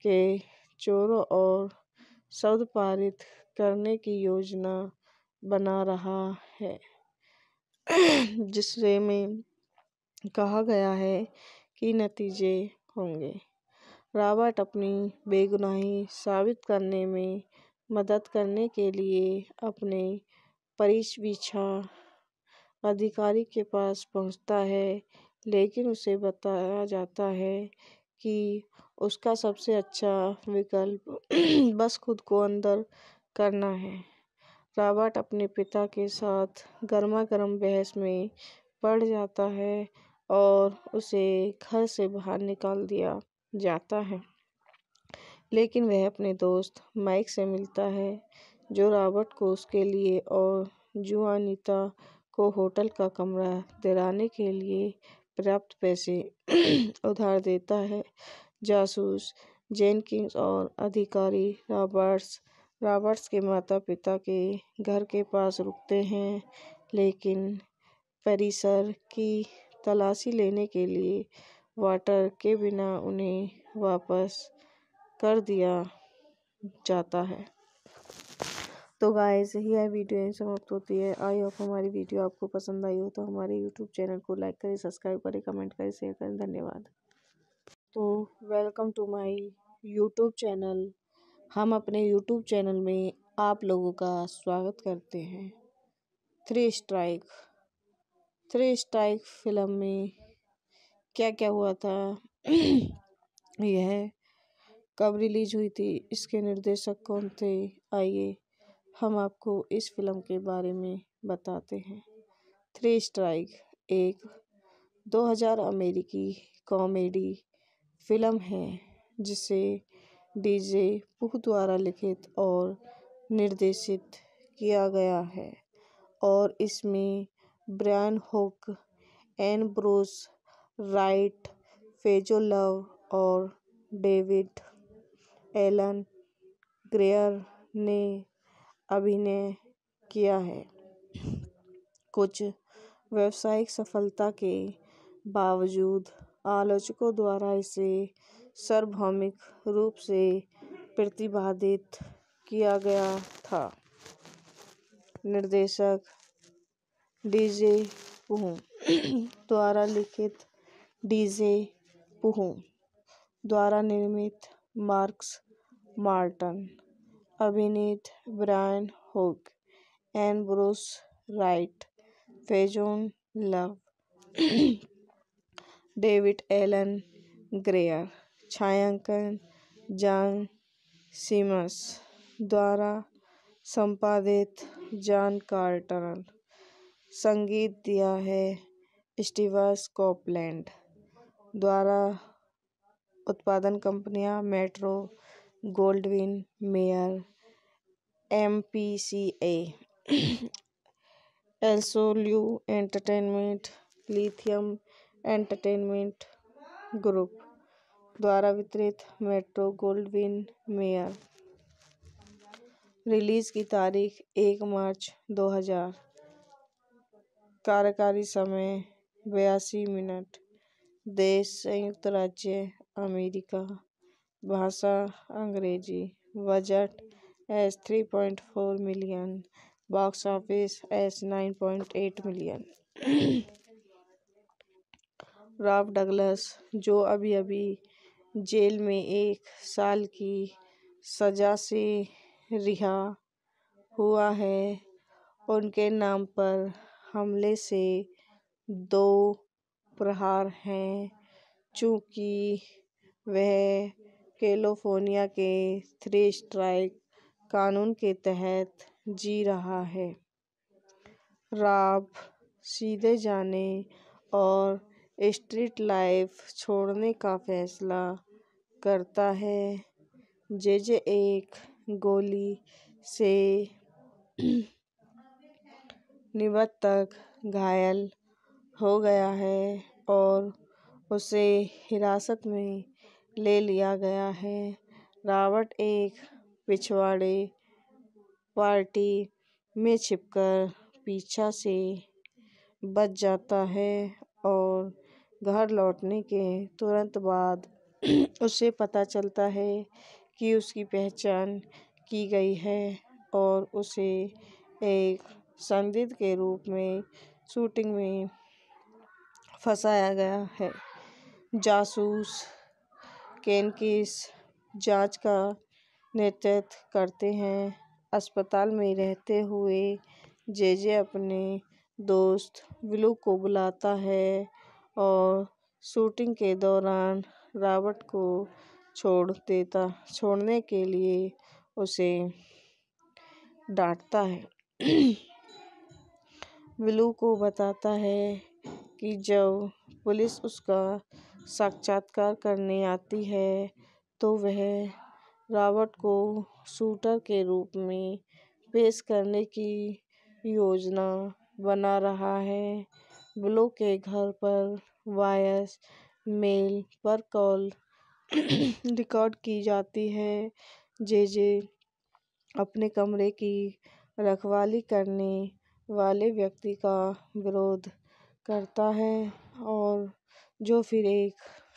के चोरों और शब्द पारित करने की योजना बना रहा है, जिससे में कहा गया है कि नतीजे होंगे। रॉबर्ट अपनी बेगुनाही साबित करने में मदद करने के लिए अपने परिवीक्षा अधिकारी के पास पहुंचता है, लेकिन उसे बताया जाता है कि उसका सबसे अच्छा विकल्प बस खुद को अंदर करना है। रॉबर्ट अपने पिता के साथ गर्मागर्म बहस में पड़ जाता है और उसे घर से बाहर निकाल दिया जाता है, लेकिन वह अपने दोस्त माइक से मिलता है जो रॉबर्ट को उसके लिए और जुआनिता को होटल का कमरा दिलाने के लिए पर्याप्त पैसे उधार देता है। जासूस जेनकिंस और अधिकारी रॉबर्ट्स के माता पिता के घर के पास रुकते हैं, लेकिन परिसर की तलाशी लेने के लिए वाटर के बिना उन्हें वापस कर दिया जाता है। तो गाइस, यह वीडियो यहीं समाप्त होती है। आई होप हमारी वीडियो आपको पसंद आई हो तो हमारे यूट्यूब चैनल को लाइक करें, सब्सक्राइब करें, कमेंट करें, शेयर करें। धन्यवाद। तो welcome to my YouTube channel. हम अपने यूट्यूब चैनल में आप लोगों का स्वागत करते हैं। थ्री स्ट्राइक फिल्म में क्या क्या हुआ था यह कब रिलीज हुई थी, इसके निर्देशक कौन थे, आइए हम आपको इस फिल्म के बारे में बताते हैं। थ्री स्ट्राइक एक 2000 अमेरिकी कॉमेडी फिल्म है जिसे डीजे पुह द्वारा लिखित और निर्देशित किया गया है और इसमें Brian Hook, N'Bushe Wright, Faizon Love और डेविड एलन ग्रेयर ने अभिनय किया है। कुछ व्यावसायिक सफलता के बावजूद आलोचकों द्वारा इसे सार्वभौमिक रूप से प्रतिवादित किया गया था। निर्देशक डीजे पुह द्वारा लिखित, डीजे पुह द्वारा निर्मित, मार्कस मार्टन, अभिनीत Brian Hook, N'Bushe Wright, Faizon Love, David Alan Grier, छायांकन जॉन सिमस द्वारा संपादित जॉन कार्टर, संगीत दिया है स्टीवन कोपलैंड द्वारा, उत्पादन कंपनियां Metro Goldwyn Mayer, MPCA, एल्सोल्यू Entertainment, Lithium Entertainment Group द्वारा वितरित, मेट्रो गोल्डविन मेयर। रिलीज की तारीख 1 मार्च 2000। कार्यकारी समय 82 मिनट। देश संयुक्त राज्य अमेरिका। भाषा अंग्रेजी। Budget $3.4 million. Box office $9.8 million. Rob Douglas, जो अभी अभी जेल में 1 साल की सजा से रिहा हुआ है, उनके नाम पर हमले से 2 प्रहार हैं, चूंकि वह कैलिफोर्निया के 3 स्ट्राइक कानून के तहत जी रहा है। रॉब सीधे जाने और स्ट्रीट लाइफ छोड़ने का फैसला करता है। जेजे एक गोली से निबत तक घायल हो गया है और उसे हिरासत में ले लिया गया है। रॉबर्ट एक पिछवाड़े पार्टी में छिपकर पीछा से बच जाता है और घर लौटने के तुरंत बाद उसे पता चलता है कि उसकी पहचान की गई है और उसे एक संदिग्ध के रूप में शूटिंग में फंसाया गया है। जासूस केनकिस जांच का नेतृत्व करते हैं। अस्पताल में रहते हुए जेजे अपने दोस्त ब्लू को बुलाता है और शूटिंग के दौरान रॉबर्ट को छोड़ने के लिए उसे डांटता है। ब्लू को बताता है कि जब पुलिस उसका साक्षात्कार करने आती है तो वह रॉबर्ट को शूटर के रूप में पेश करने की योजना बना रहा है। ब्लू के घर पर वॉयस मेल पर कॉल रिकॉर्ड की जाती है। जेजे अपने कमरे की रखवाली करने वाले व्यक्ति का विरोध करता है और जो फिर एक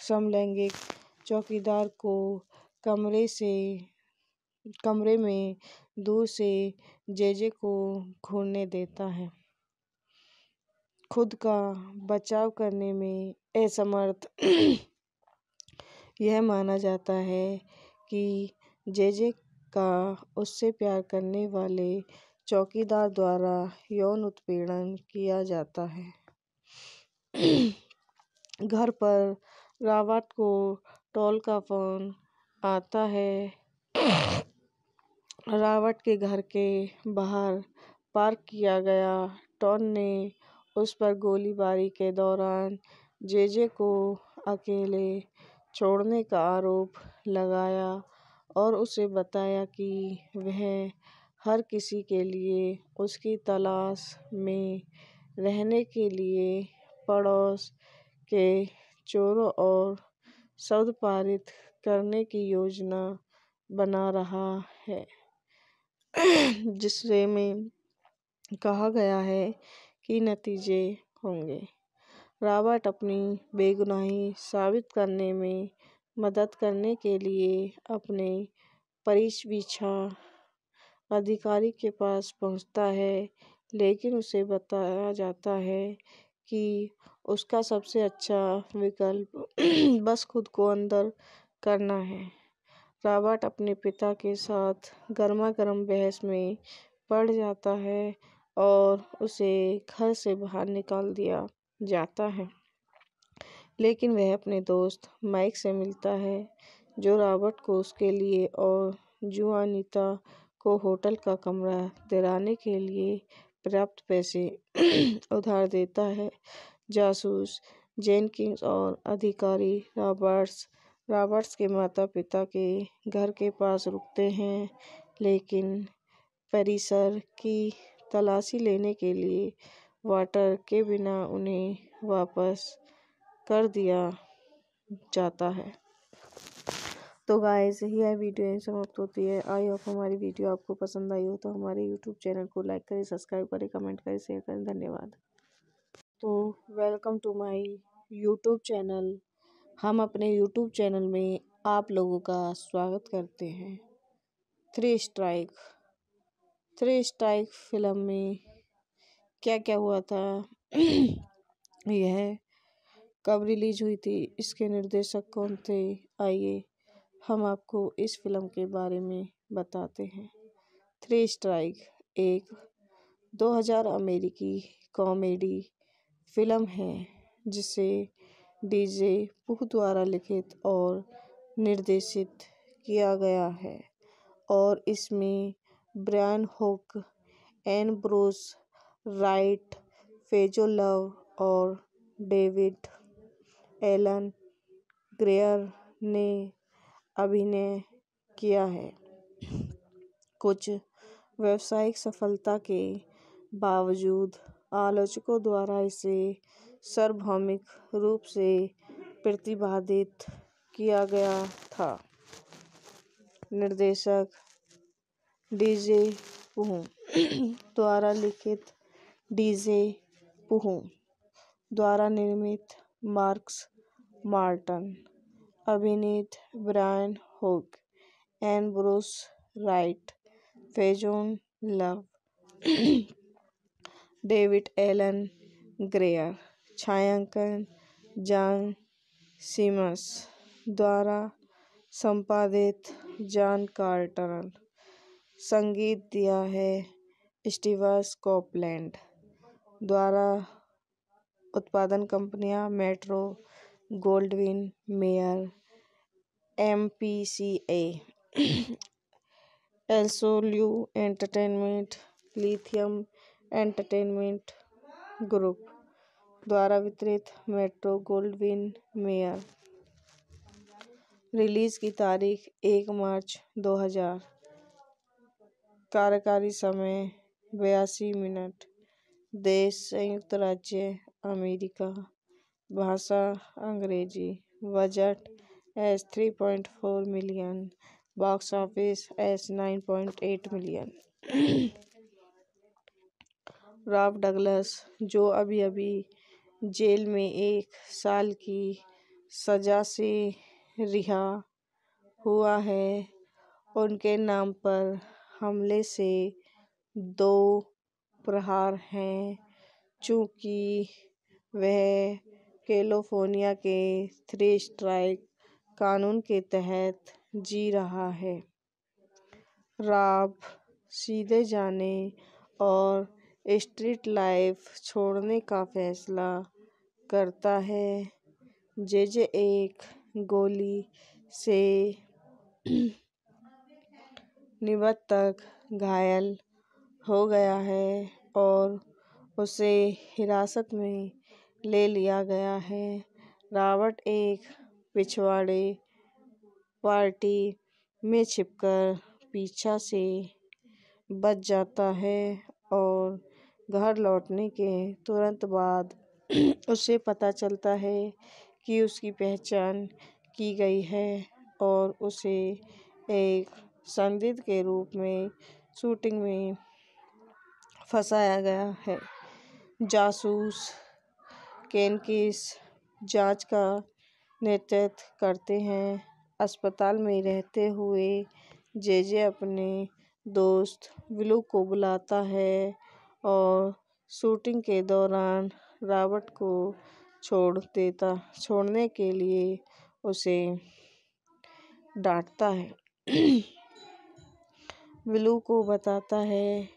समलैंगिक चौकीदार को कमरे में दूर से जेजे को घूरने देता है। खुद का बचाव करने में असमर्थ यह माना जाता है कि जेजे का उससे प्यार करने वाले चौकीदार द्वारा यौन उत्पीड़न किया जाता है। घर पर रॉबर्ट को टॉल का फोन आता है। रॉबर्ट के घर के बाहर पार्क किया गया टॉल ने उस पर गोलीबारी के दौरान जेजे को अकेले छोड़ने का आरोप लगाया और उसे बताया कि वह हर किसी के लिए उसकी तलाश में रहने के लिए पड़ोस के चोरों और शब्द पारित करने की योजना बना रहा है, जिसमें कहा गया है कि नतीजे होंगे। रॉबर्ट अपनी बेगुनाही साबित करने में मदद करने के लिए अपने परिवीक्षा अधिकारी के पास पहुंचता है, लेकिन उसे बताया जाता है कि उसका सबसे अच्छा विकल्प बस खुद को अंदर करना है। रॉबर्ट अपने पिता के साथ गर्मागर्म बहस में पड़ जाता है और उसे घर से बाहर निकाल दिया जाता है, लेकिन वह अपने दोस्त माइक से मिलता है, जो रॉबर्ट को उसके लिए और जुआनिता को होटल का कमरा दिलाने के लिए पर्याप्त पैसे उधार देता है। जासूस जेनकिंस और अधिकारी रॉबर्ट्स के माता पिता के घर के पास रुकते हैं, लेकिन परिसर की तलाशी लेने के लिए वाटर के बिना उन्हें वापस कर दिया जाता है। तो गाइस यह वीडियो यहीं समाप्त होती है। आई होप हमारी वीडियो आपको पसंद आई हो तो हमारे यूट्यूब चैनल को लाइक करें, सब्सक्राइब करें, कमेंट करें, शेयर करें। धन्यवाद। तो welcome to my YouTube channel. हम अपने यूट्यूब चैनल में आप लोगों का स्वागत करते हैं। थ्री स्ट्राइक फिल्म में क्या क्या हुआ था यह कब रिलीज हुई थी, इसके निर्देशक कौन थे, आइए हम आपको इस फिल्म के बारे में बताते हैं। थ्री स्ट्राइक एक 2000 अमेरिकी कॉमेडी फिल्म है जिसे डीजे पुह द्वारा लिखित और निर्देशित किया गया है और इसमें Brian Hook, N'Bushe Wright, Faizon Love और डेविड एलन ग्रेयर ने अभिनय किया है। कुछ व्यावसायिक सफलता के बावजूद आलोचकों द्वारा इसे सार्वभौमिक रूप से प्रतिवादित किया गया था। निर्देशक डीजे पुह द्वारा लिखित, डीजे पुह द्वारा निर्मित, मार्कस मार्टन, अभिनीत Brian Hook, N'Bushe Wright, Faizon Love, David Alan Grier, छायांकन जॉन सिमस द्वारा संपादित, जॉन कार्टर, संगीत दिया है स्टीवन कोपलैंड द्वारा, उत्पादन कंपनियां Metro Goldwyn Mayer, MPCA, एल्सोल्यू Entertainment, Lithium Entertainment Group द्वारा वितरित, मेट्रो गोल्डविन मेयर। रिलीज की तारीख 1 मार्च 2000। कार्यकारी समय 82 मिनट। देश संयुक्त राज्य अमेरिका। भाषा अंग्रेजी। Budget $3.4 million. Box office $9.8 million. Rob Douglas, जो अभी अभी जेल में 1 साल की सजा से रिहा हुआ है, उनके नाम पर हमले से 2 प्रहार हैं चूंकि वह कैलिफोर्निया के थ्री स्ट्राइक कानून के तहत जी रहा है। रॉब सीधे जाने और स्ट्रीट लाइफ छोड़ने का फैसला करता है। जेजे एक गोली से निबतक घायल हो गया है और उसे हिरासत में ले लिया गया है। रॉबर्ट एक पिछवाड़े पार्टी में छिपकर पीछा से बच जाता है और घर लौटने के तुरंत बाद उसे पता चलता है कि उसकी पहचान की गई है और उसे एक संदिग्ध के रूप में शूटिंग में फंसाया गया है। जासूस केनकिस जांच का नेतृत्व करते हैं। अस्पताल में रहते हुए जेजे अपने दोस्त विलू को बुलाता है और शूटिंग के दौरान रॉबर्ट को छोड़ने के लिए उसे डांटता है। विलू को बताता है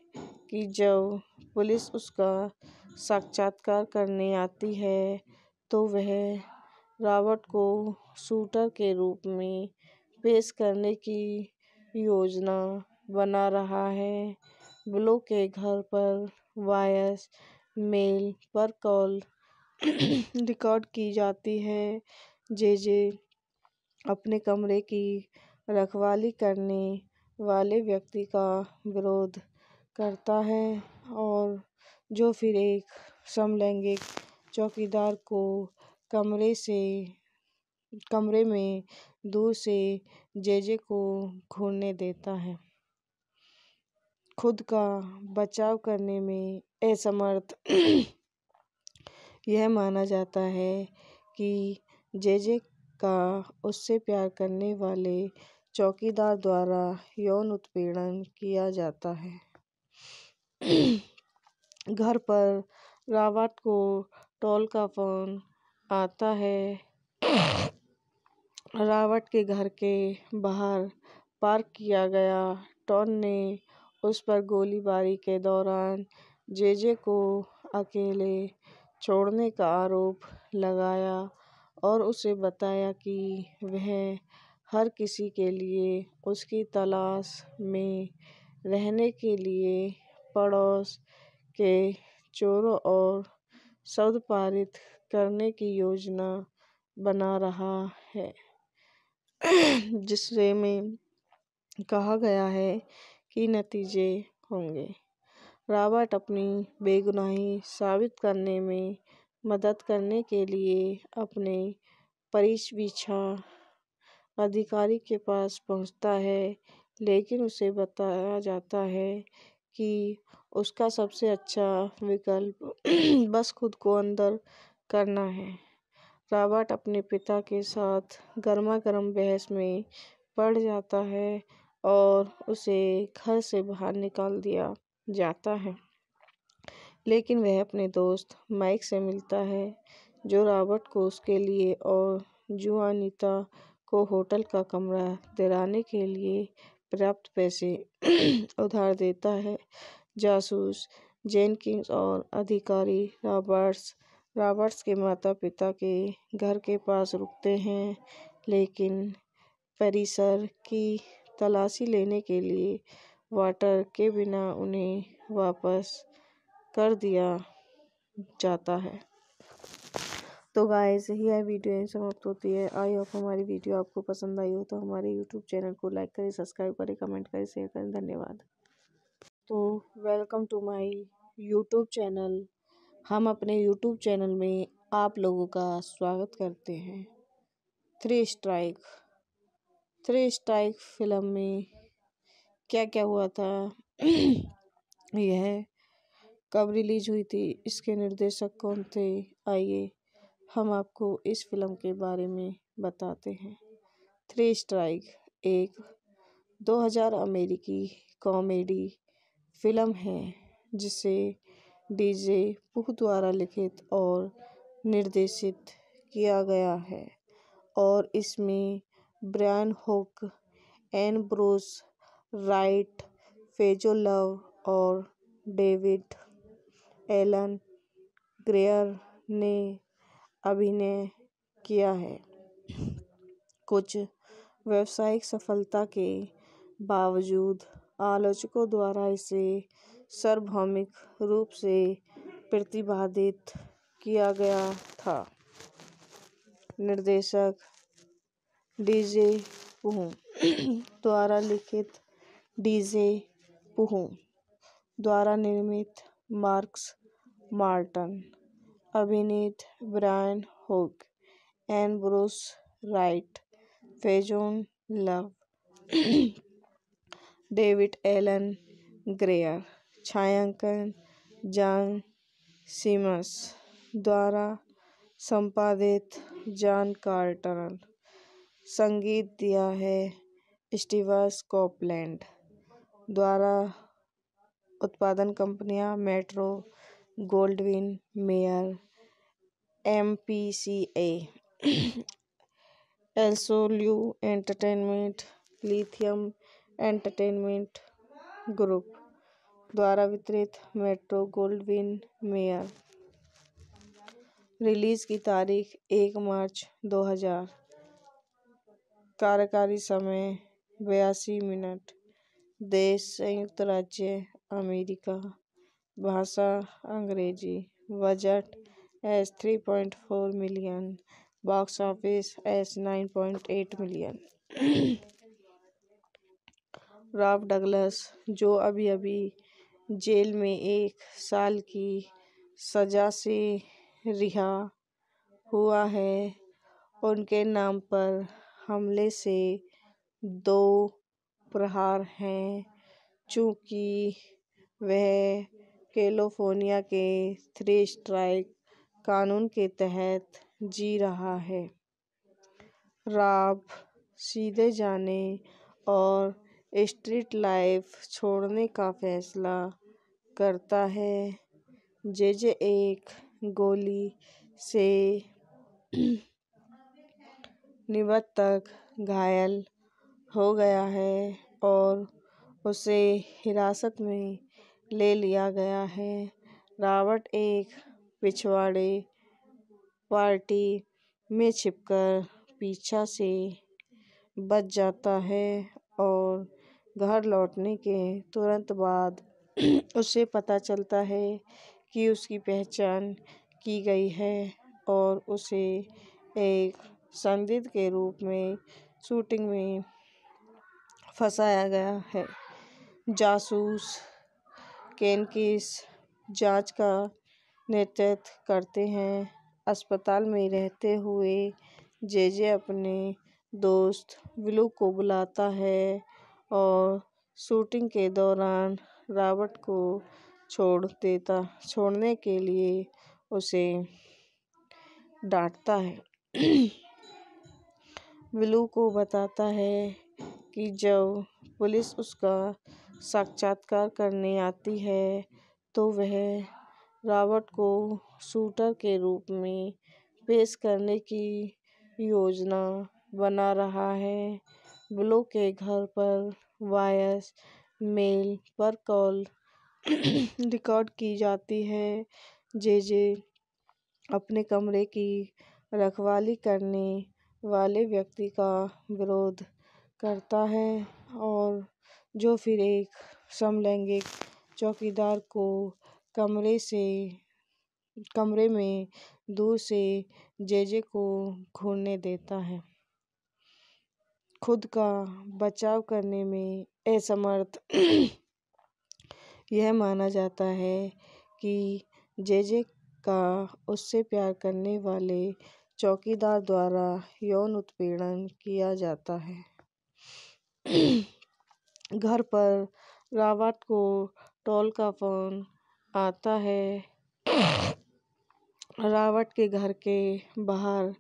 कि जब पुलिस उसका साक्षात्कार करने आती है तो वह रॉबर्ट को शूटर के रूप में पेश करने की योजना बना रहा है। विलू के घर पर वॉयस मेल पर कॉल रिकॉर्ड की जाती है। जेजे अपने कमरे की रखवाली करने वाले व्यक्ति का विरोध करता है और जो फिर एक समलैंगिक चौकीदार को कमरे से कमरे में दूर से जेजे को घूरने देता है। खुद का बचाव करने में असमर्थ यह माना जाता है कि जेजे का उससे प्यार करने वाले चौकीदार द्वारा यौन उत्पीड़न किया जाता है। घर पर रॉबर्ट को टॉल का फोन आता है। रॉबर्ट के घर के बाहर पार्क किया गया टॉन ने उस पर गोलीबारी के दौरान जेजे को अकेले छोड़ने का आरोप लगाया और उसे बताया कि वह हर किसी के लिए उसकी तलाश में रहने के लिए पड़ोस के चोरों और शब्द पारित करने की योजना बना रहा है, जिससे में कहा गया है कि नतीजे होंगे। रॉबर्ट अपनी बेगुनाही साबित करने में मदद करने के लिए अपने परिवीक्षा अधिकारी के पास पहुंचता है, लेकिन उसे बताया जाता है कि उसका सबसे अच्छा विकल्प बस खुद को अंदर करना है। रॉबर्ट अपने पिता के साथ गर्मागर्म बहस में पड़ जाता है और उसे घर से बाहर निकाल दिया जाता है, लेकिन वह अपने दोस्त माइक से मिलता है, जो रॉबर्ट को उसके लिए और जुआनिता को होटल का कमरा दिलाने के लिए पर्याप्त पैसे उधार देता है। जासूस जेनकिंस और अधिकारी रॉबर्ट्स के माता पिता के घर के पास रुकते हैं, लेकिन परिसर की तलाशी लेने के लिए वाटर के बिना उन्हें वापस कर दिया जाता है। तो गाइस, यह वीडियो यहीं समाप्त होती है। आई होप हमारी वीडियो आपको पसंद आई हो तो हमारे यूट्यूब चैनल को लाइक करें, सब्सक्राइब करें, कमेंट करें, शेयर करें। धन्यवाद। तो welcome to my YouTube channel. हम अपने यूट्यूब चैनल में आप लोगों का स्वागत करते हैं। थ्री स्ट्राइक फिल्म में क्या क्या हुआ था, यह कब रिलीज हुई थी, इसके निर्देशक कौन थे, आइए हम आपको इस फिल्म के बारे में बताते हैं। थ्री स्ट्राइक एक 2000 अमेरिकी कॉमेडी फिल्म है, जिसे डीजे पुह द्वारा लिखित और निर्देशित किया गया है और इसमें Brian Hook, Ambrose Wright, Faizon Love और डेविड एलन ग्रेयर ने अभिनय किया है। कुछ व्यावसायिक सफलता के बावजूद आलोचकों द्वारा इसे सार्वभौमिक रूप से प्रतिवादित किया गया था। निर्देशक डीजे पुह द्वारा लिखित, डीजे पुह द्वारा निर्मित, मार्कस मार्टन, अभिनीत Brian Hook, Ambrose Wright, Faizon Love, David Alan Grier, छायांकन जॉन सिमस द्वारा संपादित जॉन कार्टर, संगीत दिया है स्टीवन कोपलैंड द्वारा, उत्पादन कंपनियां Metro Goldwyn Mayer, MPCA, एल्सोल्यू Entertainment, Lithium Entertainment Group द्वारा वितरित, मेट्रो गोल्डविन मेयर। रिलीज की तारीख 1 मार्च 2000। कार्यकारी समय 82 मिनट। देश संयुक्त राज्य अमेरिका। भाषा अंग्रेजी। Budget $3.4 million. Box office $9.8 million. Rob Douglas, जो अभी जेल में 1 साल की सजा से रिहा हुआ है, उनके नाम पर हमले से 2 प्रहार हैं। चूँकि वह कैलिफोर्निया के 3 स्ट्राइक कानून के तहत जी रहा है। रॉब सीधे जाने और स्ट्रीट लाइफ छोड़ने का फैसला करता है। जेजे एक गोली से निबत तक घायल हो गया है और उसे हिरासत में ले लिया गया है। रॉबर्ट एक पिछवाड़े पार्टी में छिपकर पीछा से बच जाता है और घर लौटने के तुरंत बाद उसे पता चलता है कि उसकी पहचान की गई है और उसे एक संदिग्ध के रूप में शूटिंग में फंसाया गया है। जासूस केनकिस जांच का नेतृत्व करते हैं। अस्पताल में रहते हुए जेजे अपने दोस्त विलू को बुलाता है और शूटिंग के दौरान रॉबर्ट को छोड़ने के लिए उसे डांटता है। विलू को बताता है कि जब पुलिस उसका साक्षात्कार करने आती है तो वह रॉबर्ट को शूटर के रूप में पेश करने की योजना बना रहा है। विलू के घर पर वॉयस मेल पर कॉल रिकॉर्ड की जाती है। जेजे अपने कमरे की रखवाली करने वाले व्यक्ति का विरोध करता है और जो फिर एक समलैंगिक चौकीदार को कमरे में दूर से जेजे को घूरने देता है। खुद का बचाव करने में असमर्थ यह माना जाता है कि जेजे का उससे प्यार करने वाले चौकीदार द्वारा यौन उत्पीड़न किया जाता है। घर पर रॉबर्ट को टॉल का फोन आता है। रॉबर्ट के घर के बाहर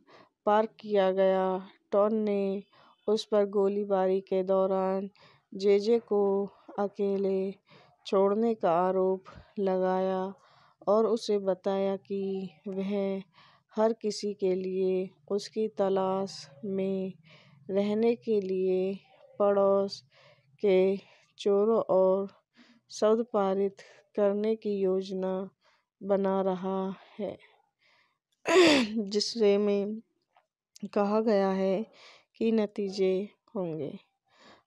पार्क किया गया टॉल ने उस पर गोलीबारी के दौरान जेजे को अकेले छोड़ने का आरोप लगाया और उसे बताया कि वह हर किसी के लिए उसकी तलाश में रहने के लिए पड़ोस के चोरों और शब्द पारित करने की योजना बना रहा है, जिससे में कहा गया है कि नतीजे होंगे।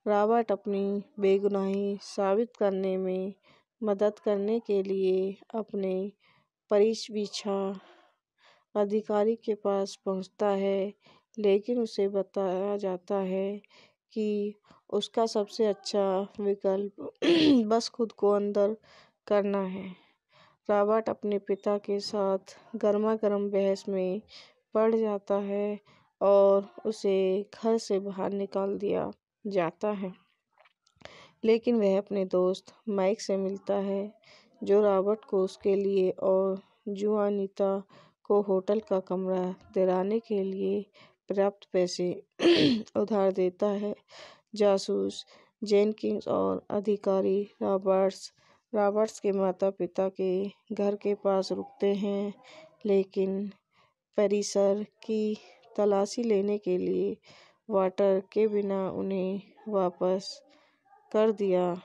रॉबर्ट अपनी बेगुनाही साबित करने में मदद करने के लिए अपने परिवीक्षा अधिकारी के पास पहुंचता है, लेकिन उसे बताया जाता है कि उसका सबसे अच्छा विकल्प बस खुद को अंदर करना है। रॉबर्ट अपने पिता के साथ गर्मागर्म बहस में पड़ जाता है और उसे घर से बाहर निकाल दिया जाता है, लेकिन वह अपने दोस्त माइक से मिलता है जो रॉबर्ट को उसके लिए और जुआनिता को होटल का कमरा दिलाने के लिए पर्याप्त पैसे उधार देता है। जासूस जेनकिंस और अधिकारी रॉबर्ट्स के माता पिता के घर के पास रुकते हैं, लेकिन परिसर की तलाशी लेने के लिए वाटर के बिना उन्हें वापस कर दिया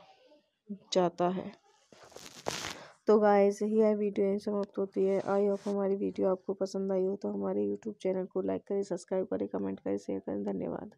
जाता है। तो गाइस यह वीडियो यहीं समाप्त होती है। आई होप हमारी वीडियो आपको पसंद आई हो तो हमारे यूट्यूब चैनल को लाइक करें, सब्सक्राइब करें, कमेंट करें, शेयर करें। धन्यवाद।